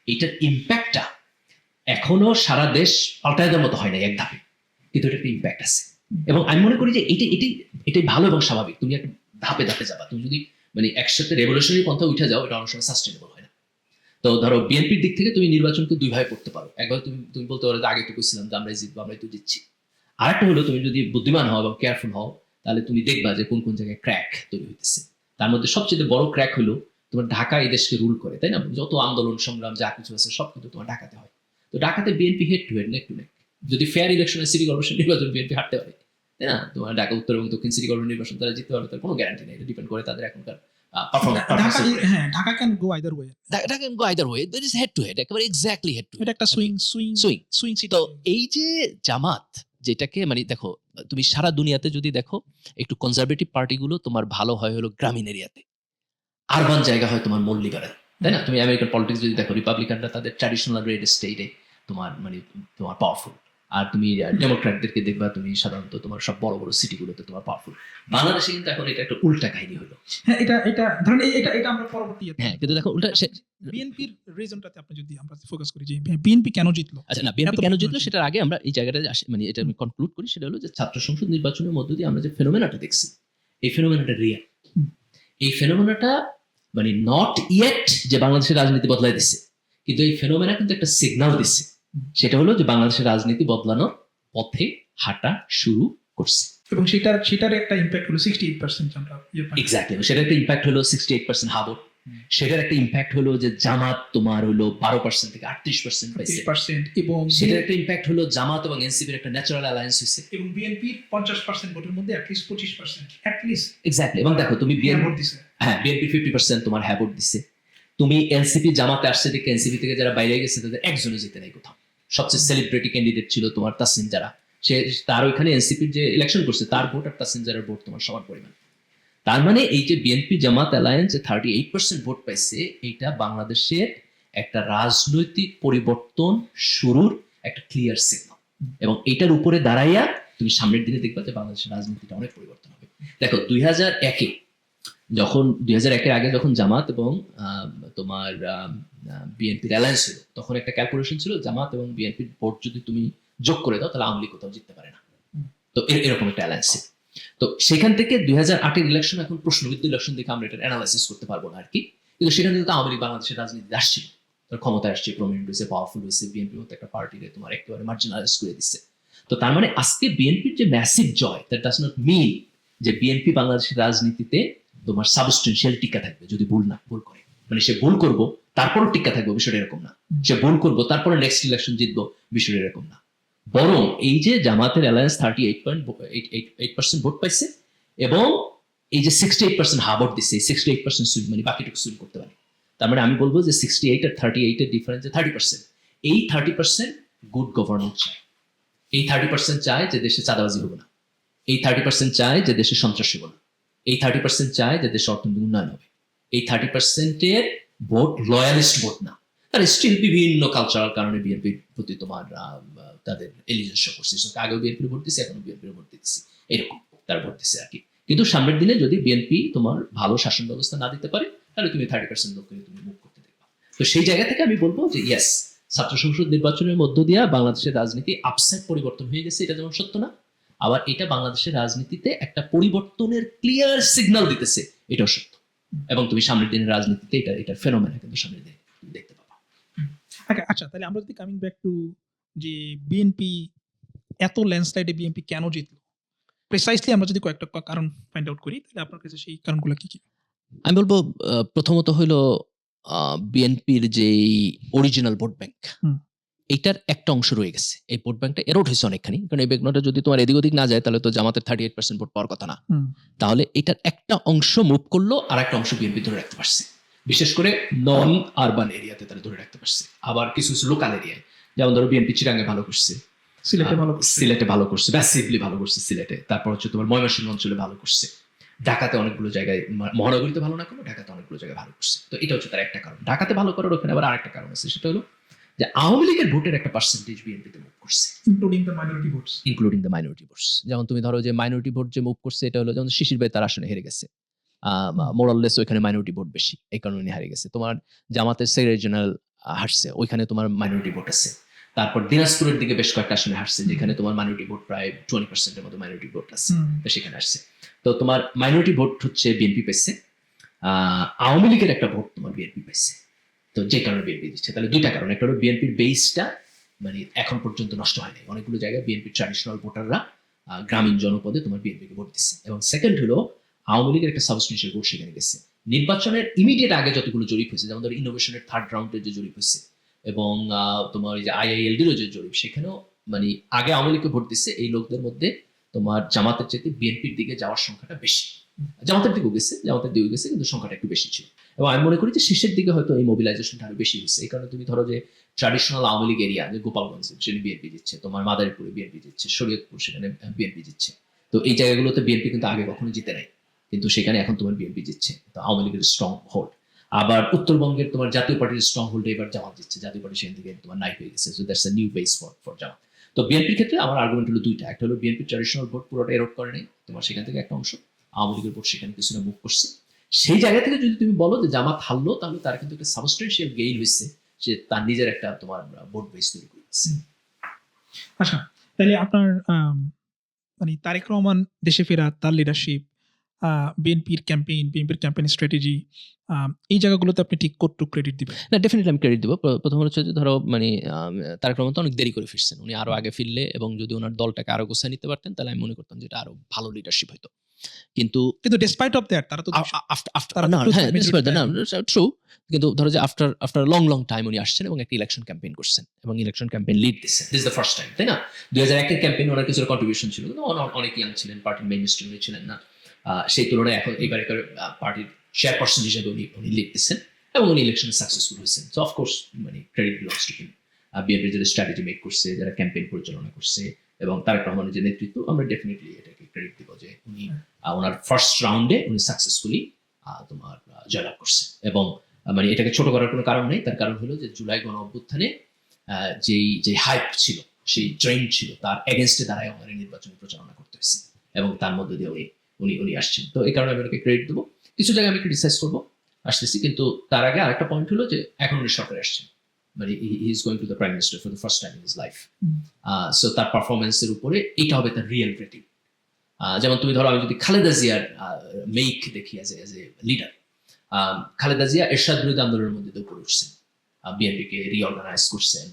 এটার ইম্প্যাক্টটা এখনো সারা দেশ পাল্টায় দেওয়ার মতো হয় না এক ধাপে, কিন্তু এটা একটা ইম্প্যাক্ট আছে। এবং আমি মনে করি যে এটাই ভালো এবং স্বাভাবিক। তুমি একটা ধাপে ধাপে যাবা, তুমি যদি মানে একসাথে রেভলিউশনারি পন্থা উঠে যাও, এটা অনেক সময় সাস্টেনেবল হয় না। তো ধরো বিএনপির দিক থেকে তুমি নির্বাচনকে দুই ভাবে করতে পারো। একবার তুমি বলতে পারো যে আগে তো কইছিলাম যে আমরাই জিতবো, আমরাই তো জিতছি। আর একটা হলো তুমি যদি বুদ্ধিমান হও এবং কেয়ারফুল হও, তাহলে তুমি দেখবা যে কোন কোন জায়গায় ক্র্যাক তৈরি হইতেছে। তার মধ্যে সবচেয়ে বড় ক্র্যাক হলো তোমার ঢাকা এই দেশকে রুল করে, তাই না? যত আন্দোলন সংগ্রাম যা কিছু আছে সব কিন্তু তোমার ঢাকাতে হয়। তো ঢাকাতে BNP head to head, neck two নেক। যদি ফেয়ার ইলেকশনে সিটি কর্পোরেশন নির্বাচন বিএনপি হারতে পারে, তাই না? তোমার ঢাকা উত্তর এবং দক্ষিণ সিটি কর্পোরেশন নির্বাচন তারা জিততে পারবে, তার কোনো গ্যারান্টি নেই। এটা ডিপেন্ড করে তাদের এখনকার Dhaka can go either way. Dhaka can go either way, that is head to head, একেবারে এক্স্যাক্টলি হেড টু হেড। এটা একটা সুইং সিট। তো এই যে জামাত, যেটাকে মানে দেখো, তুমি সারা দুনিয়াতে যদি দেখো একটু কনজারভেটিভ পার্টিগুলো তোমার ভালো হয় হলো গ্রামীণ এরিয়াতে, আরবান জায়গা হয় তোমার মূল লিবারেল, তাই না? তুমি আমেরিকান পলিটিক্স যদি দেখো, রিপাবলিকানরা তাদের ট্র্যাডিশনাল রেড স্টেটে তোমার মানে তোমার পাওয়ারফুল, আর তুমি ডেমোক্র্যাটদেরকে দেখবা তুমি সাধারণত তোমার সব বড় বড় সিটিগুলোতে তোমার পাওয়ারফুল। বাংলাদেশে কিন্তু এখন এটা একটা উল্টা কাহিনী হলো। হ্যাঁ, এটা ধরেন এটা আমরা পরবর্তী হ্যাঁ, কিন্তু দেখো উল্টা বিএনপির রিজনটাতে আপনি যদি আমরা ফোকাস করি যে বিএনপি কেন জিতলো। আচ্ছা, না বিএনপি কেন জিতলো সেটার আগে আমরা এই জায়গাটাতে আসি, মানে এটা আমি কনক্লুড করি। সেটা হলো যে ছাত্র সংসদ নির্বাচনের মধ্য দিয়ে আমরা যে ফেনোমেনাটা দেখছি, এই ফেনোমেনাটা রিয়েল। এই ফেনোমেনাটা মানে নট ইয়েট যে বাংলাদেশের রাজনীতি বদলাই দিচ্ছে, কিন্তু এই ফেনোমেনা কিন্তু একটা সিগন্যাল দিচ্ছে। সেটা হলো যে বাংলাদেশের রাজনীতি বদলানোর পথে হাঁটা শুরু করছে, এবং সেটার একটা ইম্প্যাক্ট হলো 68% আমরা এক্স্যাক্টলি। সেটার একটা ইম্প্যাক্ট হলো 68% হাবট। সেটার একটা ইম্প্যাক্ট হলো যে জামাত তোমার হলো 12% থেকে 38% পাইছে, এবং সেটার একটা ইম্প্যাক্ট হলো জামাত এবং এনসিপির একটা ন্যাচারাল অ্যালায়েন্স হয়েছে, এবং বিএনপি 50% ভোটের মধ্যে অ্যাটলিস্ট 25% অ্যাটলিস্ট এক্স্যাক্টলি। এবং দেখো তুমি ভোট দিছে। হ্যাঁ, বিএনপি 50% তোমার হ্যাঁ ভোট দিচ্ছে। তুমি এনসিপি জামাতে আসছে দেখে এনসিপি থেকে যারা বাইরে গেছে তাদের একজনও জিতে নাই কোথাও। সবচেয়ে সেলিব্রিটি ক্যান্ডিডেট ছিল তোমার তাসনিম জারা, সে তার ওইখানে এনসিপির যে ইলেকশন করছে তার ভোট আর তাসনিম জারার ভোট তোমার সমান পরিমাণ। তার মানে এই যে বিএনপি জামাত অ্যালায়েন্স 38% ভোট পাইছে, এইটা বাংলাদেশের একটা রাজনৈতিক পরিবর্তন শুরুর একটা ক্লিয়ার সিগন্যাল। এবং এইটার উপরে দাঁড়াইয়া তুমি সামনের দিনে দেখবা যে বাংলাদেশের রাজনীতিটা অনেক পরিবর্তন হবে। দেখো 2001-এ যখন 2001-এর আগে যখন জামাত এবং তোমার বিএনপির অ্যালায়েন্স ছিল, তখন একটা ক্যালকুলেশন ছিল জামাত এবং বিএনপির ভোট যদি তুমি যোগ করে দাও তাহলে আওয়ামী লীগ কোথাও জিততে পারে না। তো এরকম একটা অ্যালায়েন্স ছিল। তো সেখান থেকে 2008-এর ইলেকশন এখন প্রশ্নবিদ্ধ ইলেকশন দেখে আমরা এটা অ্যানালাইসিস করতে পারবো না আর কি, কিন্তু সেখান থেকে তো আওয়ামী লীগ বাংলাদেশের রাজনীতি আসছিল, তার ক্ষমতা আসছে, প্রমিনেন্ট হয়েছে, পাওয়ারফুল হয়েছে, বিএনপির মতো একটা পার্টিকে তোমার একেবারে মার্জিনালাইজ করে দিচ্ছে। তো তার মানে আজকে বিএনপির যে ম্যাসিভ জয়, দ্যাট ডাজ নট মিন যে বিএনপি বাংলাদেশের রাজনীতিতে তোমার সাবস্টেন্সিয়াল টিকা থাকবে যদি ভুল করে। মানে সে ভুল করবো তারপরও টিকা থাকবো, বিষয়টা এরকম না। সে ভুল করবো তারপরে নেক্সট ইলেকশন জিতবো, বিষয়টা এরকম না। বরং এই যে জামাতের অ্যালায়েন্স 38% ভোট পাইছে এবং এই যে 68% হাবট দিচ্ছে, এই 68% সুইং মানে বাকিটুকু সুইং করতে পারে। তার মানে আমি বলবো যে 68 আর 38 এর ডিফারেন্স 30%। এই 30% গুড গভর্নেন্স চায়, এই 30% চায় যে দেশে চাঁদাবাজি হবে না, এই 30% চায় যে দেশে সন্ত্রাস হবে না, এই 30% চায় যে দেশে অর্থনৈতিক উন্নয়ন হবে। এই 30%-এর ভোট লয়ালিস্ট ভোট না, তারা স্টিল বিভিন্ন কালচারাল কারণে বিএনপির প্রতি তোমার তাদের এলিজেন্স শো করছে। আগেও বিএনপির ভোট দিচ্ছে, এখনো বিএনপির ভোট দিচ্ছে, এরকম তারা ভোট দিচ্ছে আর কি। কিন্তু সামনের দিনে যদি বিএনপি তোমার ভালো শাসন ব্যবস্থা না দিতে পারে, তাহলে তুমি 30% লোককে তুমি মুভ করতে দেখবা। তো সেই জায়গা থেকে আমি বলবো যে ইয়েস, ছাত্র সংসদ নির্বাচনের মধ্য দিয়ে বাংলাদেশের রাজনীতি আপসাইড পরিবর্তন হয়ে গেছে, এটা যেমন সত্য না, আবার এটা বাংলাদেশের রাজনীতিতে একটা পরিবর্তনের ক্লিয়ার সিগন্যাল দিতেছে, এটাও সত্য। এবং তুমি সামনের দিনের রাজনীতিতে এটার ফেনোমেনা কিন্তু সামনের দিনে তুমি দেখতে পাবা। আচ্ছা, তাহলে আমরা যদি কামিং ব্যাক টু যে বিএনপি এত ল্যান্ডস্লাইডে বিএনপি কেন জিতলো, প্রিসাইসলি আমরা যদি কয়েকটা কারণ ফাইন্ড আউট করি, তাহলে আপনার কাছে সেই কারণগুলো কি কি? আমি বলবো প্রথমত হইলো বিএনপির যেই অরিজিনাল ভোট ব্যাংক, এইটার একটা অংশ রয়ে গেছে। এই ভোট ব্যাংকটা এরোড হয়েছে অনেকখানি, কারণ এই ব্যাংকটা যদি তোমার এদিক ওদিক না যায় তাহলে তো জামাতের 38% ভোট পাওয়ার কথা না। তাহলে এটার একটা অংশ মুভ করলো, আর একটা অংশ বিএনপি ধরে রাখতে পারছে, বিশেষ করে নন আরবান এরিয়াতে তারা ধরে রাখতে পারছে। আবার কিছু কিছু লোকাল এরিয়ায়, যেমন ধরো বিএনপি চিরাঙ্গে ভালো করছে, সিলেটে ভালো করছে, ম্যাসিভলি ভালো করছে সিলেটে। তারপর হচ্ছে তোমার ময়মনসিংহ অঞ্চলে ভালো করছে, ঢাকাতে অনেকগুলো জায়গায়, মহানগরীতে ভালো না করলো, ঢাকাতে অনেকগুলো জায়গায় ভালো করছে। তো এটা হচ্ছে তার একটা কারণ। ঢাকাতে ভালো করার ওখানে আবার আরেকটা কারণ আছে, সেটা হলো যে আওয়ামী লীগের ভোটের একটা পার্সেন্টেজ বিএনপিতে মুভ করছে, ইনক্লুডিং দ্য মাইনরিটি ভোটস। যেমন তুমি ধরো যে মাইনরিটি ভোট যে মুভ করছে, এটা হলো যেমন শিশির ভাই তার আসনে হেরে গেছে, মোরাললেস ওইখানে মাইনরিটি ভোট বেশি, এই কারণে উনি হারিয়ে গেছে। তোমার জামাতের সেক্রেটারি জেনারেল হারছে, ওইখানে তোমার মাইনরিটি ভোট আছে। তারপর দিনাজপুরের দিকে বেশ কয়েকটা আসনে হারছে, যেখানে তোমার মাইনরিটি ভোট প্রায় 20%-এর মতো মাইনরিটি ভোট আছে, তো সেখানে আসছে। তো তোমার মাইনরিটি ভোট হচ্ছে বিএনপি পাইছে, আওয়ামী লীগের একটা ভোট তোমার বিএনপি পাইছে। তো যে কারণে বিএনপি দিচ্ছে, তাহলে দুইটা কারণ। একটা হলো বিএনপির বেসটা মানে এখন পর্যন্ত নষ্ট হয়নি, অনেকগুলো জায়গায় বিএনপির ট্র্যাডিশনাল ভোটাররা গ্রামীণ জনপদে তোমার বিএনপিকে ভোট দিচ্ছে। এবং সেকেন্ড হলো আওয়ামী লীগের একটা সাবস্টেন্সিয়াল ভোট সেখানে গেছে। নির্বাচনের ইমিডিয়েট আগে যতগুলো জরিপ হয়েছে, যেমন ধরো ইনোভেশনের 3rd রাউন্ডের যে জরিপ হয়েছে এবং তোমার এই যে IILD-র যে জরিপ, সেখানেও মানে আগে আওয়ামী লীগকে ভোট দিচ্ছে এই লোকদের মধ্যে তোমার জামাতের চাইতে বিএনপির দিকে যাওয়ার সংখ্যাটা বেশি। জামাতের দিকেও গেছে, কিন্তু সংখ্যাটা একটু বেশি ছিল। এবং আমি মনে করি যে শেষের দিকে হয়তো এই মোবিলাইজেশনটা আরো বেশি হয়েছে। এই কারণে তুমি ধরো যে ট্র্যাডিশনাল আওয়ামী লীগ এরিয়া, যে গোপালগঞ্জ সেখানে বিএনপি দিচ্ছে, তোমার মাদারীপুরে বিএনপি দিচ্ছে, শরীয়তপুর সেখানে বিএনপি দিচ্ছে। তো এই জায়গাগুলোতে বিএনপি কিন্তু আগে কখনো জিতে নাই, কিন্তু সেখানে এখন তোমার বিএনপি জিতছে। তো আওয়ামী লীগের স্ট্রং হোল্ড। আবার উত্তরবঙ্গের তোমার জাতীয় পার্টির স্ট্রং হোল্ডে এবার জামাত দিচ্ছে, জাতীয় পার্টি সেখান থেকে তোমার নাই হয়ে গেছে। So that's a new base for Jamaat. তো বিএনপির ক্ষেত্রে আমার আর্গুমেন্ট হলো দুইটা। একটা হলো বিএনপি ট্র্যাডিশনাল ভোট পুরোটা এরোড করে নেই, তোমার সেখান থেকে একটা অংশ, আওয়ামী লীগের ভোট সেখানে কিছুটা মুভ করছে। সেই জায়গা থেকে যদি তুমি বলো যে জামাত হারলো, তাহলে তার কিন্তু একটা সাবস্টেন্সিয়াল গেইন হয়েছে, যে তার নিজের একটা তোমার ভোট বেস তৈরি করেছে। আচ্ছা, তাহলে আপনার মানে তারেক রহমান দেশে ফেরা, তার লিডারশিপ, বিএনপির ক্যাম্পেইন স্ট্র্যাটেজি, এই জায়গাগুলোতে আপনি ঠিক কতটুকু ক্রেডিট দিবেন? না, ডেফিনেটলি আমি ক্রেডিট দিব। প্রথম হচ্ছে যে ধরো মানে তারেক রহমান তো অনেক দেরি করে ফিরছেন। উনি আরো আগে ফিরলে এবং যদি ওনার দলটাকে আরো গোছায় নিতে পারতেন, তাহলে আমি মনে করতাম যে এটা আরো ভালো লিডারশিপ হইতো। কিন্তু ডেসপাইট অফ দ্যাট তারা তো ট্রু, কিন্তু ধরো যে আফটার লং টাইম উনি আসছেন এবং একটা ইলেকশন ক্যাম্পেইন করছেন এবং ইলেকশন ক্যাম্পেইন লিড দিচ্ছেন। This is the first time, তাই না? 2001-এর ক্যাম্পেইন ওনার কিছু কন্ট্রিবিউশন ছিল, কিন্তু অনেক ইয়াং ছিলেন, পার্টির মেইন স্ট্রিমে ছিলেন না। সেই তুলনায় এখন এবারে পার্টির চেয়ারপারসন হিসেবে উনি লিড দিচ্ছেন এবং উনি ইলেকশনে সাকসেসফুল হয়েছেন। সো অফকোর্স মানে ক্রেডিট বিলংস টু হিম। বিএনপির যারা স্ট্র্যাটেজি মেক করছে, যারা ক্যাম্পেইন পরিচালনা করছে এবং তারেক রহমানের যে নেতৃত্ব, আমরা ডেফিনেটলি এটাকে ক্রেডিট দিব যে উনি ওনার ফার্স্ট রাউন্ডে উনি সাকসেসফুলি তোমার জয়লাভ করছে। এবং মানে এটাকে ছোট করার কোনো কারণ নেই, তার কারণ হলো যে জুলাই গণ অভ্যুত্থানে যে হাইপ ছিল, সেই ট্রেন্ড ছিল, তার এগেনস্টে দাঁড়ায় ওনার নির্বাচনী প্রচারণা করতে হয়েছে এবং তার মধ্যে দিয়ে উনি আসছেন। তো এই কারণে আমি ওনাকে ক্রেডিট দেবো। কিছু জায়গায় আমি ক্রিটিসাইজ করবো, আসতেছি, কিন্তু তার আগে আরেকটা পয়েন্ট হলো যে এখন উনি সরকারে আসছেন, মানে he is going to the prime minister for the first time in his life. So তার পারফরমেন্সের উপরে এটা হবে তার রিয়েল রেটিং। যেমন তুমি ধরো আমি যদি খালেদা জিয়ার মেইক দেখি as a leader, Khaleda Zia Ershad বিরোধী আন্দোলনের মধ্যে উপরে উঠছেন, বিএনপিকে রিঅর্গানাইজ করছেন,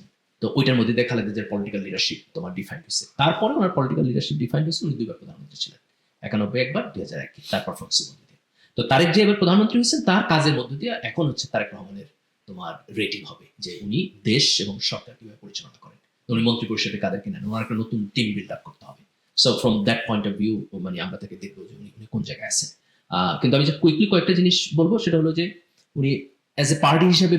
তো ওইটার মধ্যে দিয়ে খালেদা জিয়ার পলিটিক্যাল লিডারশিপ তোমার ডিফাইন্ড হয়েছে। তারপরে ওনার পলিটিক্যাল লিডারশিপ ডিফাইন্ড হয়েছে, উনি 2 বার প্রধানমন্ত্রী ছিলেন, 91 একবার, 2001 তার পারফরমেন্সের মধ্যে দিয়ে। তো তারেক যে এবার প্রধানমন্ত্রী হয়েছেন তার কাজের মধ্যে দিয়ে এখন হচ্ছে তারেক রহমানের তোমার রেটিং হবে যে উনি দেশ এবং সরকার কিভাবে পরিচালনা করেন, উনি মন্ত্রী পরিষদে কাদেরকে নেন, ওনার একটা নতুন টিম বিল্ড আপ করতে হবে। So from that point of view মানে আমরা তাকে দেখবো যে উনি কোন জায়গায় আছেন। কিন্তু আমি যে কুইকলি কয়েকটা জিনিস বলবো সেটা হলো যে উনি অ্যাজ এ পার্টি হিসেবে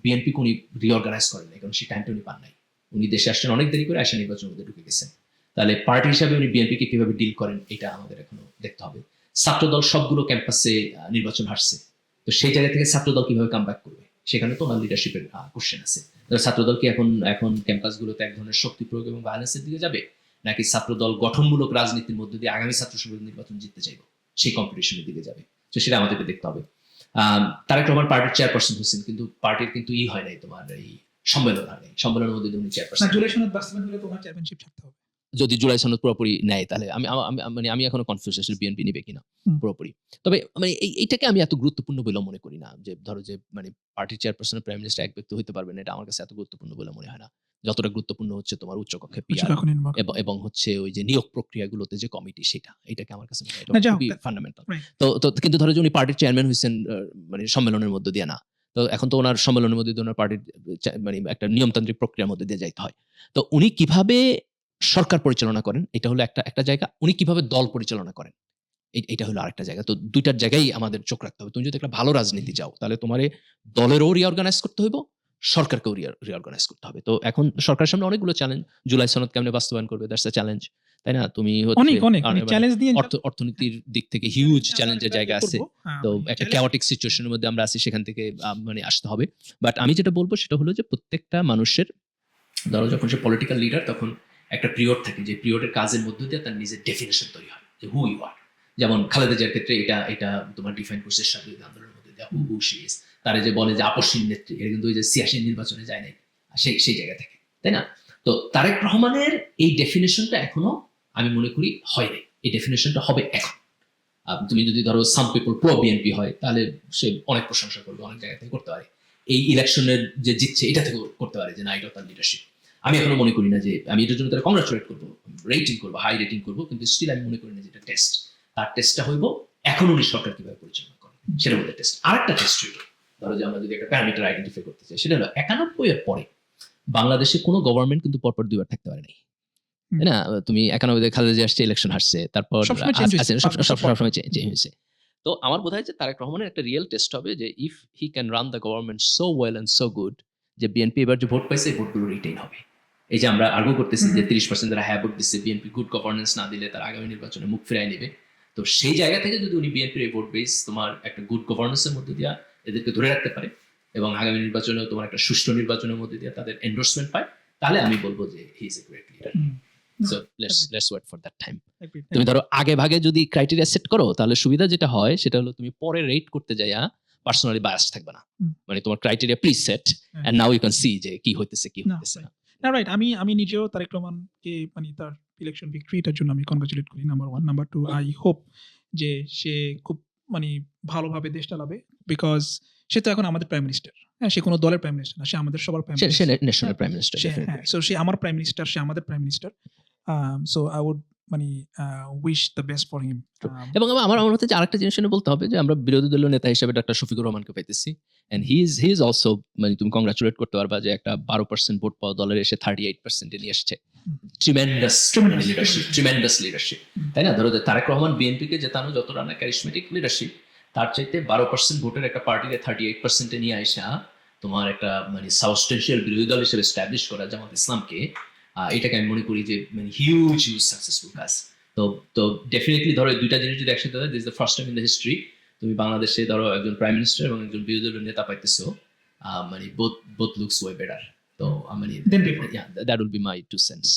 বিএনপি উনি রিঅর্গানাইজ করেন নাই, কারণ সেই টাইমটা উনি পান নাই। উনি দেশে আসছেন অনেক দেরি করে, আসা নির্বাচনের মধ্যে ঢুকে গেছেন। তাহলে পার্টি হিসাবে উনি বিএনপিকে কিভাবে ডিল করেন এটা আমাদের এখনো দেখতে হবে। ছাত্রদল সবগুলো ক্যাম্পাসে নির্বাচন হারছে, তো সেই জায়গা থেকে ছাত্রদল কিভাবে কাম ব্যাক করবে সেখানে তো ওনার লিডারশিপের কোশ্চেন আছে। ছাত্রদল কি এখন ক্যাম্পাসগুলোতে এক ধরনের শক্তি প্রয়োগ এবং ভায়োলেন্সের দিকে যাবে, নাকি ছাত্রদল গঠনমূলক রাজনীতির মধ্যে দিয়ে আগামী ছাত্র সংসদ নির্বাচন জিততে চাইবে, সেই কম্পিটিশনের দিকে যাবে? তো সেটা আমাদেরকে দেখতে হবে। তারেক রহমান পার্টির চেয়ারপারসন হয়েছেন, কিন্তু পার্টির কিন্তু হয় নাই তোমার এই সম্মেলন হয় নাই, সম্মেলনের মধ্যে উনি চেয়ারপারসন। জুলাই সনদ বাস্তবায়ন হলে তো ওনার চেয়ারম্যানশিপ ছাড়তে হবে। যদি জুলাই সনদ পুরোপুরি নেয় তাহলে আমি এখনো কনফিউজ আসলে বিএনপি নিবে কিনা পুরোপুরি। তবে মানে এইটাকে আমি এত গুরুত্বপূর্ণ বলে মনে করি না, যে ধরো যে মানে পার্টির চেয়ারপারসন প্রাইম মিনিস্টার এক ব্যক্তি হইতে পারবেন, এটা আমার কাছে এত গুরুত্বপূর্ণ বলে মনে হয় না। যতটা গুরুত্বপূর্ণ হচ্ছে তোমার উচ্চকক্ষে পিআর এবং হচ্ছে ওই যে নিয়োগ প্রক্রিয়াগুলোতে যে কমিটি, এটাকে আমার কাছে খুবই ফান্ডামেন্টাল। তো কিন্তু ধরো যে উনি পার্টির চেয়ারম্যান হয়েছেন মানে সম্মেলনের মধ্যে দিয়ে না, তো এখন তো ওনার সম্মেলনের মধ্যে দিয়ে ওনার পার্টির মানে একটা নিয়মতান্ত্রিক প্রক্রিয়ার মধ্যে দিয়ে যাইতে হয়। তো উনি কিভাবে সরকার পরিচালনা করেন এটা হলো একটা জায়গা, উনি কিভাবে দল পরিচালনা করেন এটা হলো আরেকটা জায়গা। তো দুইটার জায়গায় আমাদের চোখ রাখতে হবে। তুমি যদি একটা ভালো রাজনীতি চাও তাহলে তোমার দলেরও রিঅর্গানাইজ করতে হইব, সরকারকেও রিঅর্গানাইজ করতে হবে। তো এখন সরকারের সামনে অনেকগুলো চ্যালেঞ্জ, জুলাই সনদ কেমনে বাস্তবায়ন করবে, দ্যাটস আ চ্যালেঞ্জ, তাই না? তুমি অর্থনীতির দিক থেকে হিউজ চ্যালেঞ্জের জায়গা আছে। তো একটা ক্যাওটিক সিচুয়েশনের মধ্যে আমরা আছি, সেখান থেকে মানে আসতে হবে। বাট আমি যেটা বলবো সেটা হলো যে প্রত্যেকটা মানুষের ধরো যখন সে পলিটিক্যাল লিডার তখন একটা পিরিয়ড থাকে, যে পিরিয়ডের কাজের মধ্যে দিয়ে তার নিজের ডেফিনেশন তৈরি হয় যে হু ইউ আর। যেমন খালেদা জিয়ার ক্ষেত্রে এটা তোমার ডিফাইন করছে স্বাধীনতা আন্দোলনের মধ্যে দিয়ে হু শি ইজ। তারা যে বলে যে আপসীন নেত্রী, এটা কিন্তু ওই যে ৮৬ নির্বাচনে যায় নাই, সেই জায়গা থেকে, তাই না? তো তারেক রহমানের এই ডেফিনেশনটা এখনো আমি মনে করি হয় নাই, এই ডেফিনেশনটা হবে এখন। তুমি যদি ধরো সাম পিপল প্রো বিএনপি হয় তাহলে সে অনেক প্রশংসা করবে, অনেক জায়গা থেকে করতে পারে, এই ইলেকশনের যে জিতছে এটা থেকে করতে পারে যে না এটা তার লিডারশিপ। আমি এখনো মনে করি না যে আমি এটার জন্য তারা কংগ্রাচুলেট করবো, রেটিং করবো, হাই রেটিং করবো, কিন্তু স্টিল আমি মনে করি না যে এটা টেস্ট। তার টেস্টটা হইব এখন উনি সরকার কিভাবে পরিচালনা করেন সেটার মধ্যে টেস্ট। আরেকটা টেস্ট হইল, ধরো যে আমরা যদি একটা প্যারামিটার আইডেন্টিফাই করতে চাই, সেটা হলো ৯১ এর পরে বাংলাদেশে কোনো গভর্নমেন্ট কিন্তু পরপর 2 বার থাকতে পারে নাই, তাই না? তুমি ৯১ খালেদা জিয়া আসছে, ইলেকশন হারছে, তারপর সবসময় চেঞ্জ হয়েছে। তো আমার বোধ হয় যে তারেক রহমানের একটা রিয়েল টেস্ট হবে যে if he can run the government so well and so good, যে বিএনপি এবার যে ভোট পাইছে এই ভোটগুলো রিটেইন হবে। এই যে আমরা আর্গু করতেছি যে ৩০% যারা হ্যাঁ ভোট দিচ্ছে, বিএনপি গুড গভর্নেন্স না দিলে তার আগামী নির্বাচনে মুখ ফিরাই নেবে। তো সেই জায়গা থেকে যদি উনি বিএনপির এই ভোট বেস তোমার একটা গুড গভর্নেন্সের মধ্যে দিয়ে এদেরকে ধরে রাখতে পারে এবং আগামী নির্বাচনেও তোমার একটা সুষ্ঠু নির্বাচনের মধ্যে দিয়ে তাদের এন্ডোর্সমেন্ট পায়, তাহলে আমি বলবো যে he is a great leader. So let's wait for that time. তুমি ধরো আগে ভাগে যদি ক্রাইটেরিয়া সেট করো তাহলে সুবিধা যেটা হয় সেটা হলো তুমি পরে রেট করতে যাইয়া পার্সোনালি বায়াস থাকবে না, মানে তোমার criteria preset and now you can see যে কি হইতেছে কি হইতেছে না। রাইট, আমি নিজেও তারেক রহমানকে মানে তার ইলেকশন ভিক্টরিটার জন্য আমি কনগ্রাচুলেট করি, নাম্বার 1। নাম্বার 2, আই হোপ যে সে খুব মানে ভালোভাবে দেশ চালাবে, বিকজ সে তো এখন আমাদের প্রাইম মিনিস্টার। হ্যাঁ, সে কোনো দলের প্রাইম মিনিস্টার না, সে আমাদের সবার প্রাইম মিনিস্টার, সে ন্যাশনাল প্রাইম মিনিস্টার। হ্যাঁ, সো সে আমার প্রাইম মিনিস্টার, সে আমাদের prime minister. So I would মানে wish the best for him. এবং আমার মতে যে আরেকটা জিনিস বলতে হবে যে আমরা বিরোধী দলীয় নেতা হিসেবে ডক্টর শফিকুর রহমানকে পাইতেছি, এন্ড হি ইজ অলসো মানে তুমি কংগ্রাচুলেট করতে পারবা যে একটা 12% ভোট পাওয়া দলের এসে 38% নিয়ে এসেছে। ট্রিমেন্ডাস লিডারশিপ, তাই না? ধরো তারেক রহমান বিএনপিকে জেতানো যতটা না ক্যারিসমেটিক লিডারশিপ, তার চাইতে 12% ভোটের একটা পার্টিকে 38% নিয়ে আসা তোমার একটা মানে সাবস্টেন্সিয়াল বিরোধী দল হিসেবে এস্টাবলিশ করা জামাত ইসলামকে, এটাকে আমি মনে করি যে মানে হিউজ সাকসেসফুল কাজ। তো ডেফিনেটলি ধরো দুইটা জিনিস যদি একসাথে হয়, this is the first time in the history তুমি বাংলাদেশে ধরো একজন প্রাইম মিনিস্টার এবং একজন বিরোধী দলের নেতা পাইতেছো, মানে বোথ লুকস ওয়ে বেটার। তো মানে that will be my 2 cents.